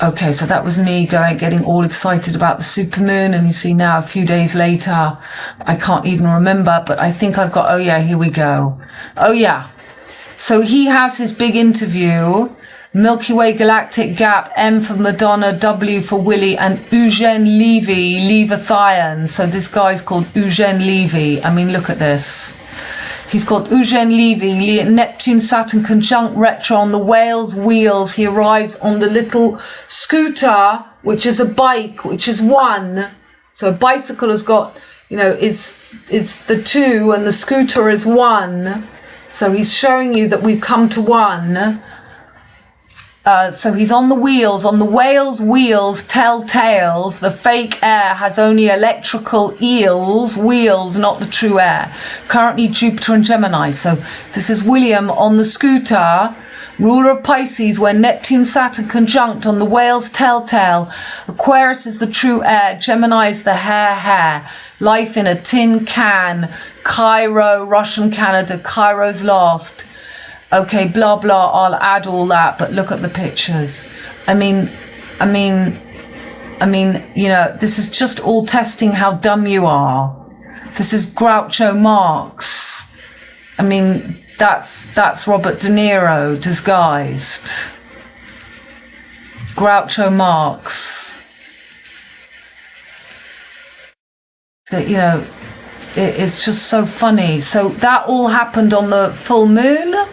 Okay, so that was me getting all excited about the supermoon. And you see now, a few days later, I can't even remember, but I think I've got, oh yeah, here we go. Oh yeah. So he has his big interview. Milky Way Galactic Gap, M for Madonna, W for Willie, and Eugene Levy, Leviathan. So this guy's called Eugene Levy. I mean, look at this. He's called Eugene Levy, Neptune, Saturn, conjunct retro on the whale's wheels. He arrives on the little scooter, which is a bike, which is one. So a bicycle has got, you know, it's the two, and the scooter is one. So he's showing you that we've come to one. So he's on the wheels, on the whale's wheels, telltales. The fake air has only electrical wheels, not the true air. Currently Jupiter and Gemini. So this is William on the scooter, ruler of Pisces, where Neptune, Saturn conjunct on the whale's telltale. Aquarius is the true air. Gemini is the hair. Life in a tin can. Cairo, Russian Canada. Cairo's last. Okay, blah, blah, I'll add all that, but look at the pictures. I mean, you know, this is just all testing how dumb you are. This is Groucho Marx. I mean, that's Robert De Niro disguised. Groucho Marx. That, you know, it's just so funny. So that all happened on the full moon.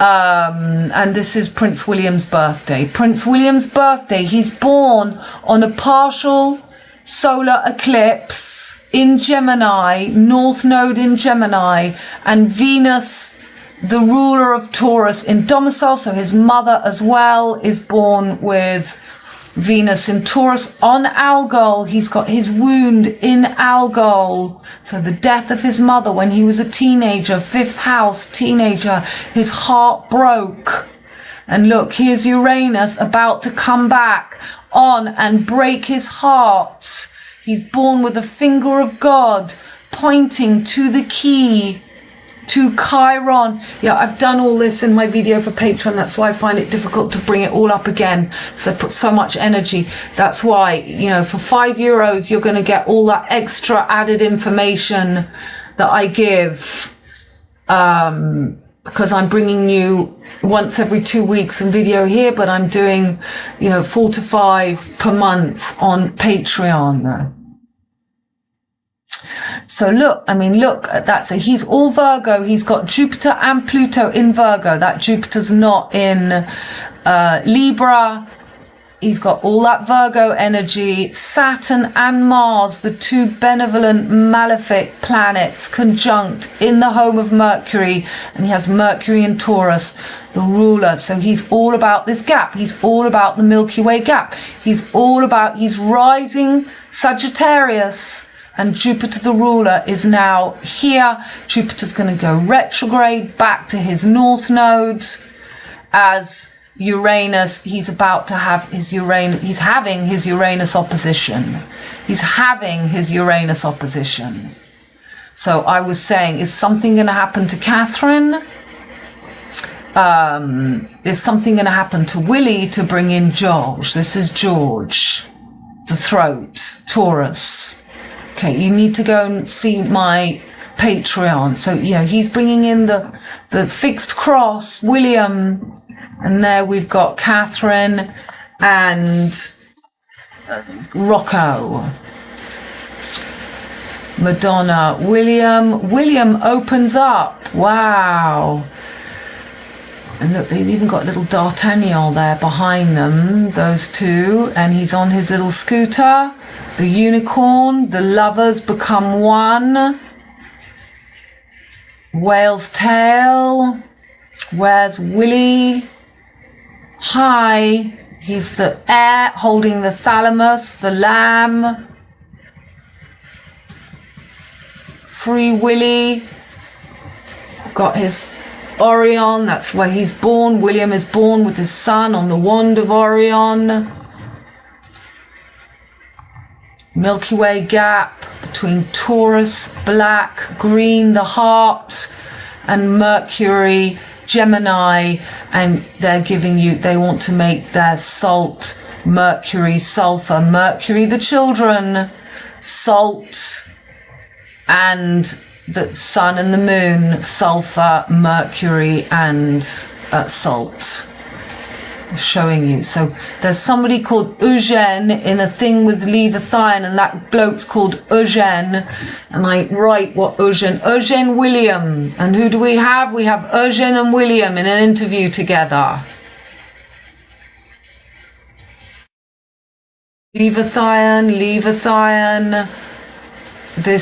And this is Prince William's birthday. Prince William's birthday, he's born on a partial solar eclipse in Gemini, North Node in Gemini, and Venus, the ruler of Taurus, in domicile. So his mother as well is born with Venus in Taurus on Algol. He's got his wound in Algol. So the death of his mother when he was a teenager, 5th house teenager, his heart broke. And look, here's Uranus about to come back on and break his heart. He's born with a finger of God pointing to the key, to Chiron. Yeah, I've done all this in my video for Patreon. That's why I find it difficult to bring it all up again. So I put so much energy. That's why, you know, for €5, you're going to get all that extra added information that I give. Because I'm bringing you once every 2 weeks a video here, but I'm doing, you know, 4 to 5 per month on Patreon. So look, I mean, look at that. So he's all Virgo. He's got Jupiter and Pluto in Virgo. That Jupiter's not in Libra. He's got all that Virgo energy. Saturn and Mars, the two benevolent, malefic planets, conjunct in the home of Mercury. And he has Mercury in Taurus, the ruler. So he's all about this gap. He's all about the Milky Way gap. He's rising Sagittarius. And Jupiter, the ruler, is now here. Jupiter's going to go retrograde back to his north node as Uranus. He's about to have his Uranus. He's having his Uranus opposition. So I was saying, is something going to happen to Catherine? Is something going to happen to Willie to bring in George? This is George, the throat, Taurus. Okay, you need to go and see my Patreon. So, you know, he's bringing in the fixed cross, William, and there we've got Catherine and Rocco. Madonna, William opens up. Wow. And look, they've even got little D'Artagnan there behind them, those two. And he's on his little scooter. The unicorn, the lovers become one. Whale's tail. Where's Willie? Hi. He's the air holding the thalamus, the lamb. Free Willie. Got his Orion, that's where he's born. William is born with his sun on the wand of Orion. Milky Way gap between Taurus, black, green, the heart, and Mercury, Gemini, and they're giving you, they want to make their salt, Mercury, sulfur, Mercury, the children, salt, and the sun and the moon, sulfur, Mercury, and salt. Showing you. So there's somebody called Eugene in a thing with Leviathan, and that bloke's called Eugene, and I write what Eugene William. And who do we have? We have Eugene and William in an interview together. Leviathan. There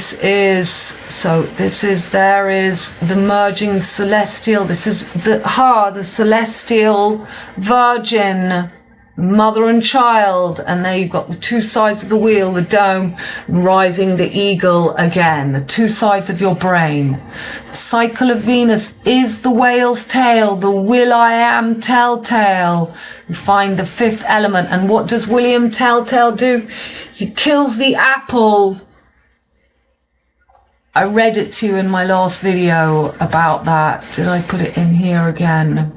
is the merging celestial. This is the celestial virgin, mother and child. And there you've got the two sides of the wheel, the dome, rising the eagle again, the two sides of your brain. The cycle of Venus is the whale's tail, the will I am telltale. You find the fifth element. And what does William Telltale do? He kills the apple. I read it to you in my last video about that. Did I put it in here again?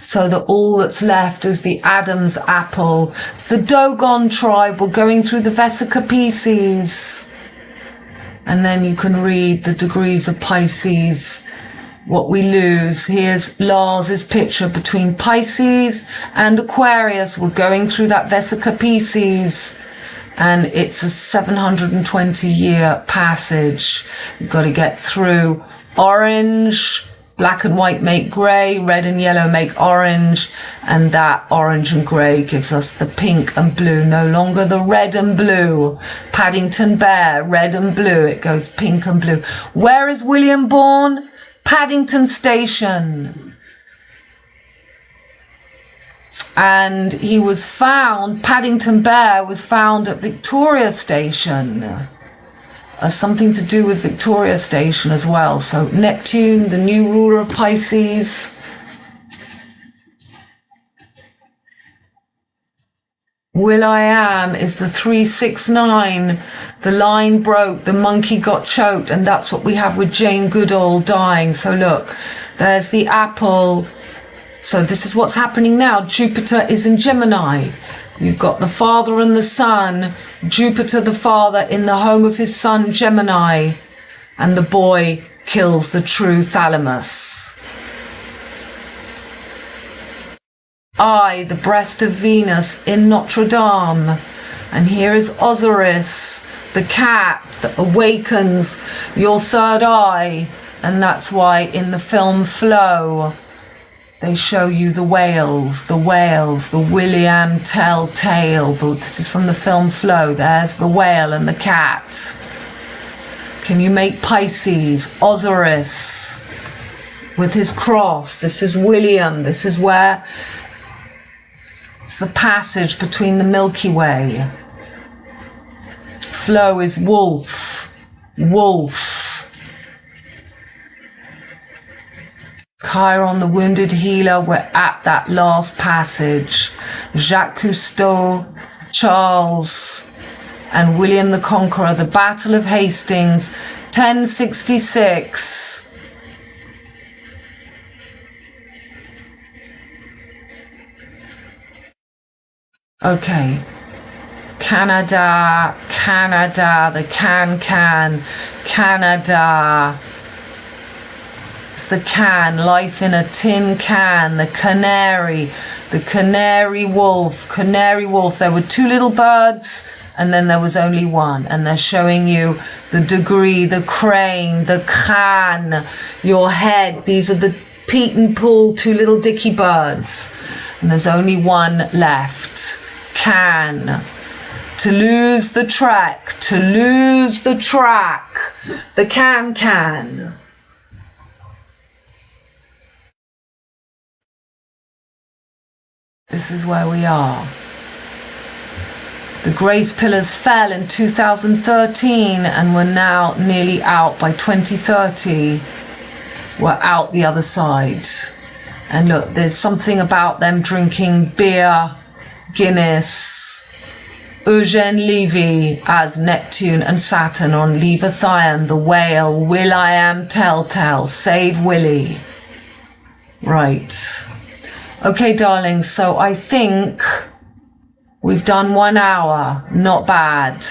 So that all that's left is the Adam's apple. It's the Dogan tribe. We're going through the Vesica Pisces. And then you can read the degrees of Pisces, what we lose. Here's Lars's picture between Pisces and Aquarius. We're going through that Vesica Pisces. And it's a 720-year passage. You've got to get through orange, black and white make grey, red and yellow make orange, and that orange and grey gives us the pink and blue, no longer the red and blue. Paddington Bear, red and blue, it goes pink and blue. Where is William born? Paddington Station. And he was found, Paddington Bear was found at Victoria Station. Something to do with Victoria Station as well. So Neptune, the new ruler of Pisces. Will I Am is the 369. The line broke, the monkey got choked, and that's what we have with Jane Goodall dying. So look, there's the apple. So this is what's happening now. Jupiter is in Gemini. You've got the father and the son. Jupiter, the father, in the home of his son, Gemini. And the boy kills the true thalamus. The breast of Venus in Notre Dame. And here is Osiris, the cat that awakens your third eye. And that's why in the film Flow, they show you the whales, the William Telltale. This is from the film Flow. There's the whale and the cat. Can you make Pisces? Osiris with his cross. This is William. This is where it's the passage between the Milky Way. Flow is wolf. Chiron, the wounded healer, we're at that last passage. Jacques Cousteau, Charles, and William the Conqueror, the Battle of Hastings, 1066. Okay. Canada, the Canada. It's the can, life in a tin can, the canary wolf. There were two little birds and then there was only one. And they're showing you the degree, the crane, the can, your head. These are the Pete and Paul, two little dicky birds. And there's only one left. Can. To lose the track. The can. This is where we are. The Grace Pillars fell in 2013 and we're now nearly out by 2030. were out the other side. And look, there's something about them drinking beer, Guinness, Eugene Levy as Neptune and Saturn on Leviathan, the whale, Will.I.am, Telltale, Save Willie. Right. Okay, darlings, so I think we've done 1 hour. Not bad.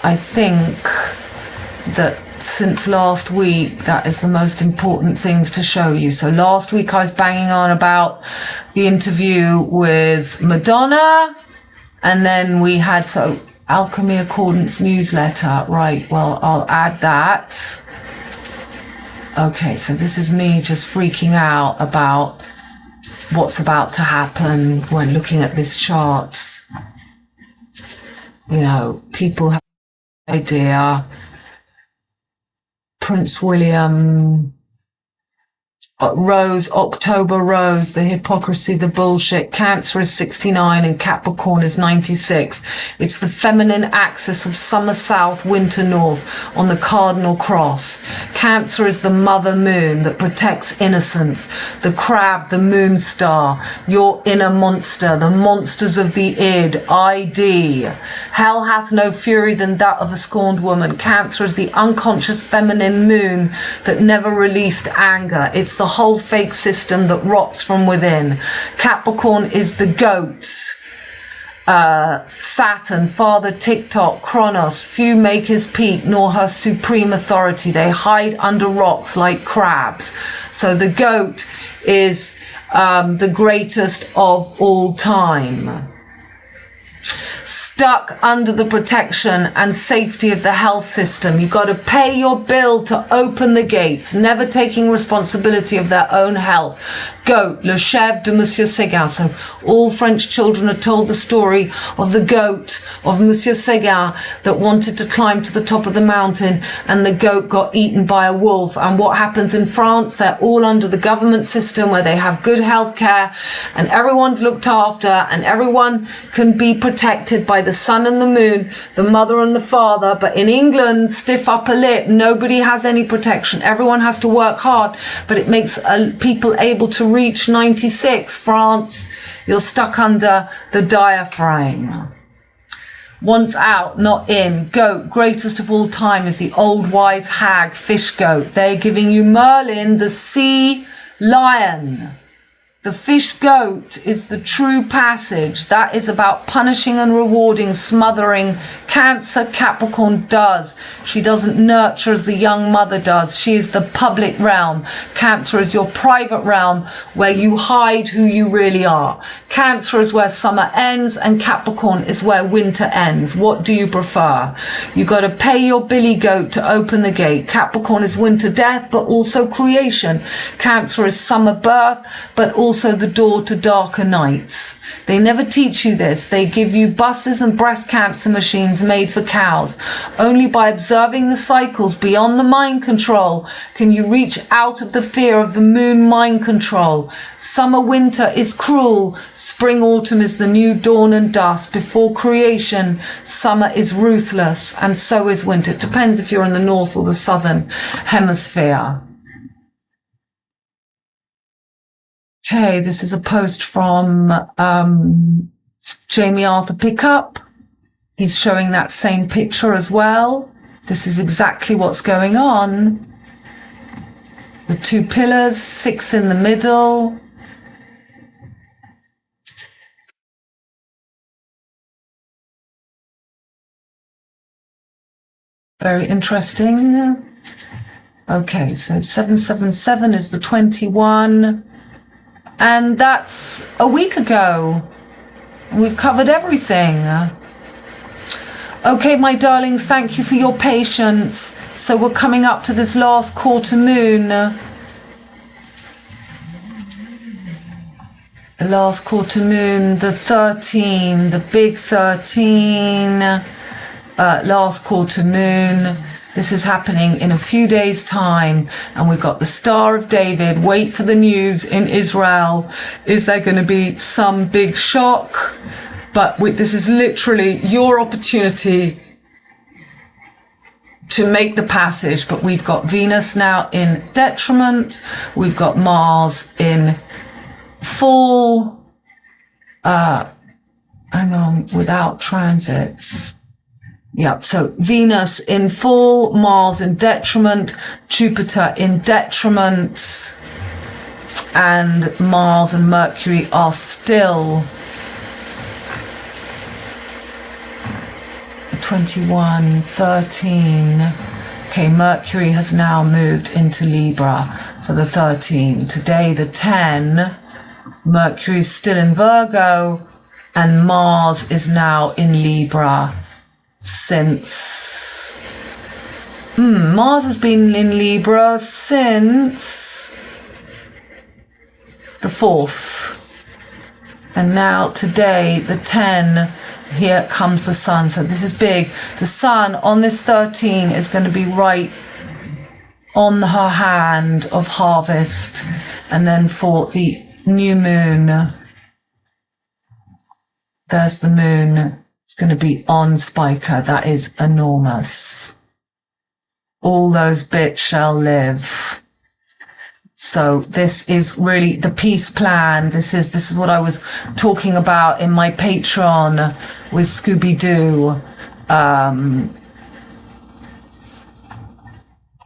I think that since last week, that is the most important things to show you. So last week I was banging on about the interview with Madonna, and then we had, so Alchemy Accordance newsletter, right, well, I'll add that. Okay, so this is me just freaking out about what's about to happen when looking at this chart. You know, people have no idea. Prince William, Rose, October Rose, the hypocrisy, the bullshit. Cancer is 69 and Capricorn is 96. It's the feminine axis of summer south, winter north on the cardinal cross. Cancer is the mother moon that protects innocence, the crab, the moon star, your inner monster, the monsters of the id, ID. Hell hath no fury than that of a scorned woman. Cancer is the unconscious feminine moon that never released anger. It's the whole fake system that rots from within. Capricorn is the goat. Saturn, father TikTok, Kronos, few make his peak nor her supreme authority. They hide under rocks like crabs. So the goat is the greatest of all time. Stuck under the protection and safety of the health system. You've got to pay your bill to open the gates, never taking responsibility of their own health. Goat, le chef de Monsieur Séguin. So all French children are told the story of the goat of Monsieur Séguin that wanted to climb to the top of the mountain, and the goat got eaten by a wolf. And what happens in France? They're all under the government system where they have good health care and everyone's looked after and everyone can be protected by the sun and the moon, the mother and the father. But in England, stiff upper lip, nobody has any protection. Everyone has to work hard, but it makes people able to reach 96. France, you're stuck under the diaphragm. Once out, not in. Goat, greatest of all time, is the old wise hag, fish goat. They're giving you Merlin, the sea lion. The fish goat is the true passage. That is about punishing and rewarding, smothering. Cancer, Capricorn does. She doesn't nurture as the young mother does. She is the public realm. Cancer is your private realm where you hide who you really are. Cancer is where summer ends and Capricorn is where winter ends. What do you prefer? You got to pay your billy goat to open the gate. Capricorn is winter death, but also creation. Cancer is summer birth, but also the door to darker nights. They never teach you this. They give you buses and breast cancer machines made for cows. Only by observing the cycles beyond the mind control can you reach out of the fear of the moon mind control. Summer, winter is cruel. Spring, autumn is the new dawn and dusk. Before creation, summer is ruthless, and so is winter. It depends if you're in the north or the southern hemisphere. Okay, this is a post from Jamie Arthur Pickup. He's showing that same picture as well. This is exactly what's going on. The two pillars, 6 in the middle. Very interesting. Okay, so 777 is the 21. And that's a week ago. We've covered everything. Okay, my darlings, thank you for your patience. So we're coming up to this last quarter moon. The last quarter moon, the 13, the big 13, last quarter moon. This is happening in a few days' time, and we've got the Star of David. Wait for the news in Israel. Is there going to be some big shock? But this is literally your opportunity to make the passage, but we've got Venus now in detriment, we've got Mars in full, hang on, without transits. Yep, so Venus in full, Mars in detriment, Jupiter in detriment, and Mars and Mercury are still 21, 13. Okay, Mercury has now moved into Libra for the 13. Today, the 10, Mercury is still in Virgo, and Mars is now in Libra since... Mars has been in Libra since the 4th. And now, today, the 10... Here comes the sun. So this is big. The sun on this 13 is going to be right on her hand of harvest. And then for the new moon, there's the moon. It's going to be on Spica. That is enormous. All those bits shall live. So this is really the peace plan. This is what I was talking about in my Patreon with Scooby-Doo.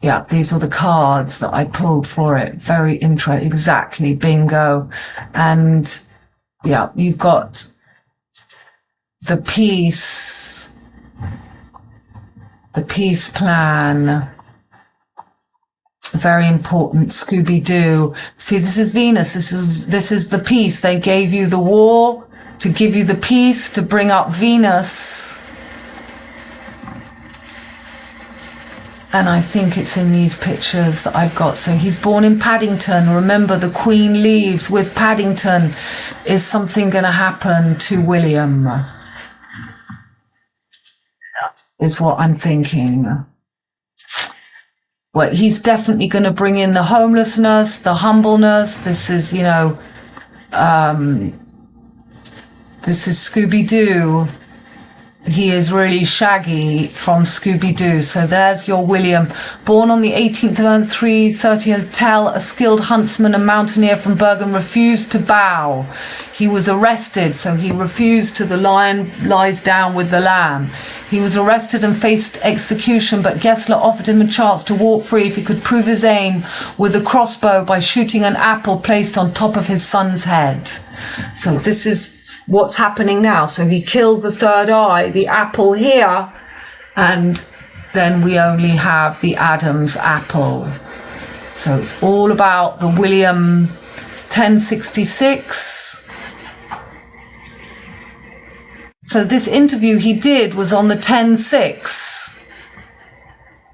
Yeah, these are the cards that I pulled for it. Very interesting. Exactly. Bingo. And yeah, you've got the peace plan. Very important. Scooby-Doo. See, this is Venus. This is the peace. They gave you the war to give you the peace, to bring up Venus. And I think it's in these pictures that I've got. So he's born in Paddington. Remember, the Queen leaves with Paddington. Is something going to happen to William? Is what I'm thinking. Well, he's definitely going to bring in the homelessness, the humbleness. This is, you know, this is Scooby-Doo. He is really Shaggy from Scooby-Doo. So there's your William. Born on the 18th of 330th, Tell, a skilled huntsman and mountaineer from Bergen, refused to bow. He was arrested, so he refused to. The lion lies down with the lamb. He was arrested and faced execution, but Gessler offered him a chance to walk free if he could prove his aim with a crossbow by shooting an apple placed on top of his son's head. So this is what's happening now. So he kills the third eye, the apple here, and then we only have the Adam's apple. So it's all about the William 1066. So this interview he did was on the 10/6.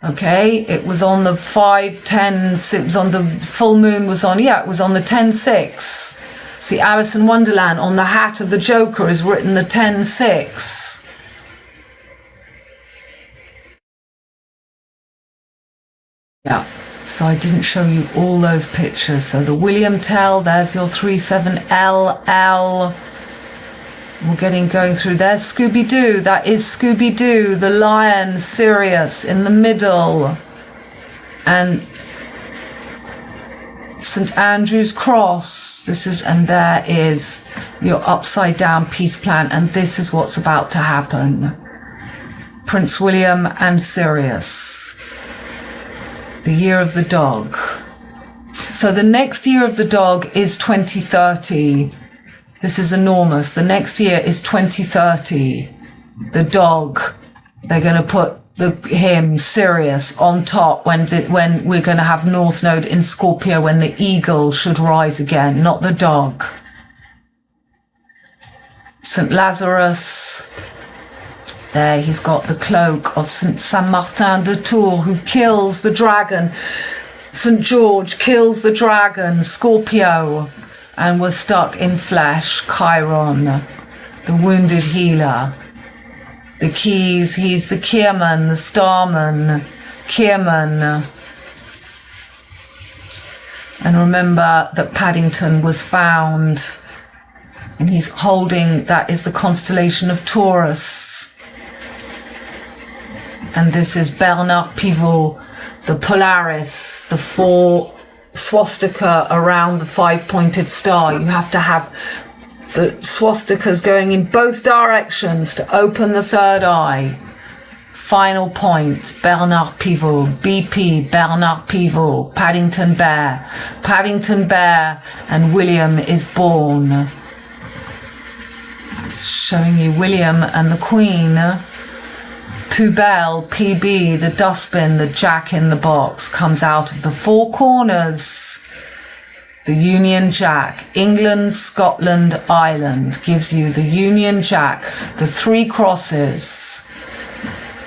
Okay, it was on the 5/10. It was on the full moon. Was on, yeah, it was on the 10/6. See, Alice in Wonderland, on the hat of the Joker is written the 10/6. Yeah, so I didn't show you all those pictures. So the William Tell, there's your 37LL. We're going through there. Scooby-Doo, that is Scooby-Doo, the lion, Sirius in the middle. And St. Andrew's Cross, and there is your upside down peace plan, and this is what's about to happen. Prince William and Sirius. The year of the dog. So the next year of the dog is 2030. This is enormous. The next year is 2030. The dog, they're going to put him, Sirius, on top when we're going to have North Node in Scorpio, when the eagle should rise again, not the dog. St. Lazarus, there he's got the cloak of Saint Martin de Tours, who kills the dragon. St. George kills the dragon, Scorpio, and was stuck in flesh, Chiron, the wounded healer. The keys, he's the Kierman, the starman, Kierman. And remember that Paddington was found, and he's holding, that is the constellation of Taurus. And this is Bernard Pivot, the Polaris, the 4 swastika around the 5-pointed star. You have to have the swastikas going in both directions to open the third eye. Final points, Bernard Pivot, BP, Bernard Pivot, Paddington Bear. Paddington Bear and William is born. Showing you William and the Queen. Poubelle, PB, the dustbin, the jack in the box comes out of the 4 corners. The Union Jack, England, Scotland, Ireland, gives you the Union Jack, the 3 crosses.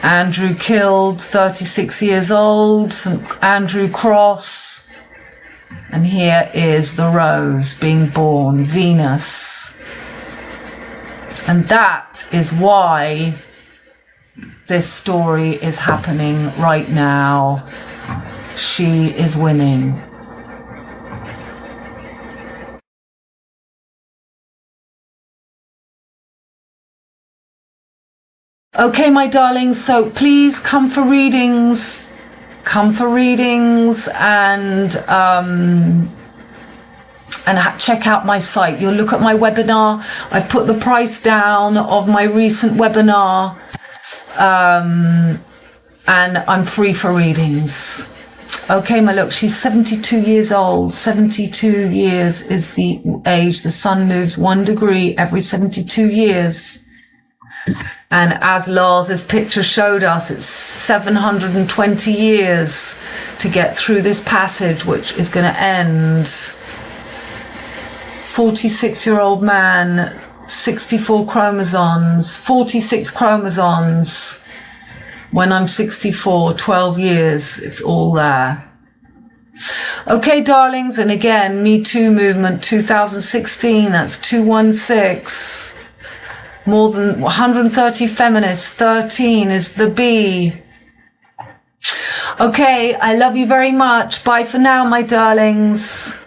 Andrew killed, 36 years old, St. Andrew Cross. And here is the rose being born, Venus. And that is why this story is happening right now. She is winning. Okay, my darlings, so please come for readings. Come for readings and check out my site. You'll look at my webinar. I've put the price down of my recent webinar. And I'm free for readings. Okay, my look, she's 72 years old. 72 years is the age. The sun moves 1 degree every 72 years. And as Lars's picture showed us, it's 720 years to get through this passage, which is going to end. 46-year-old man, 64 chromosomes, 46 chromosomes. When I'm 64, 12 years, it's all there. Okay, darlings, and again, Me Too movement 2016, that's 216. More than 130 feminists, 13 is the B. Okay, I love you very much. Bye for now, my darlings.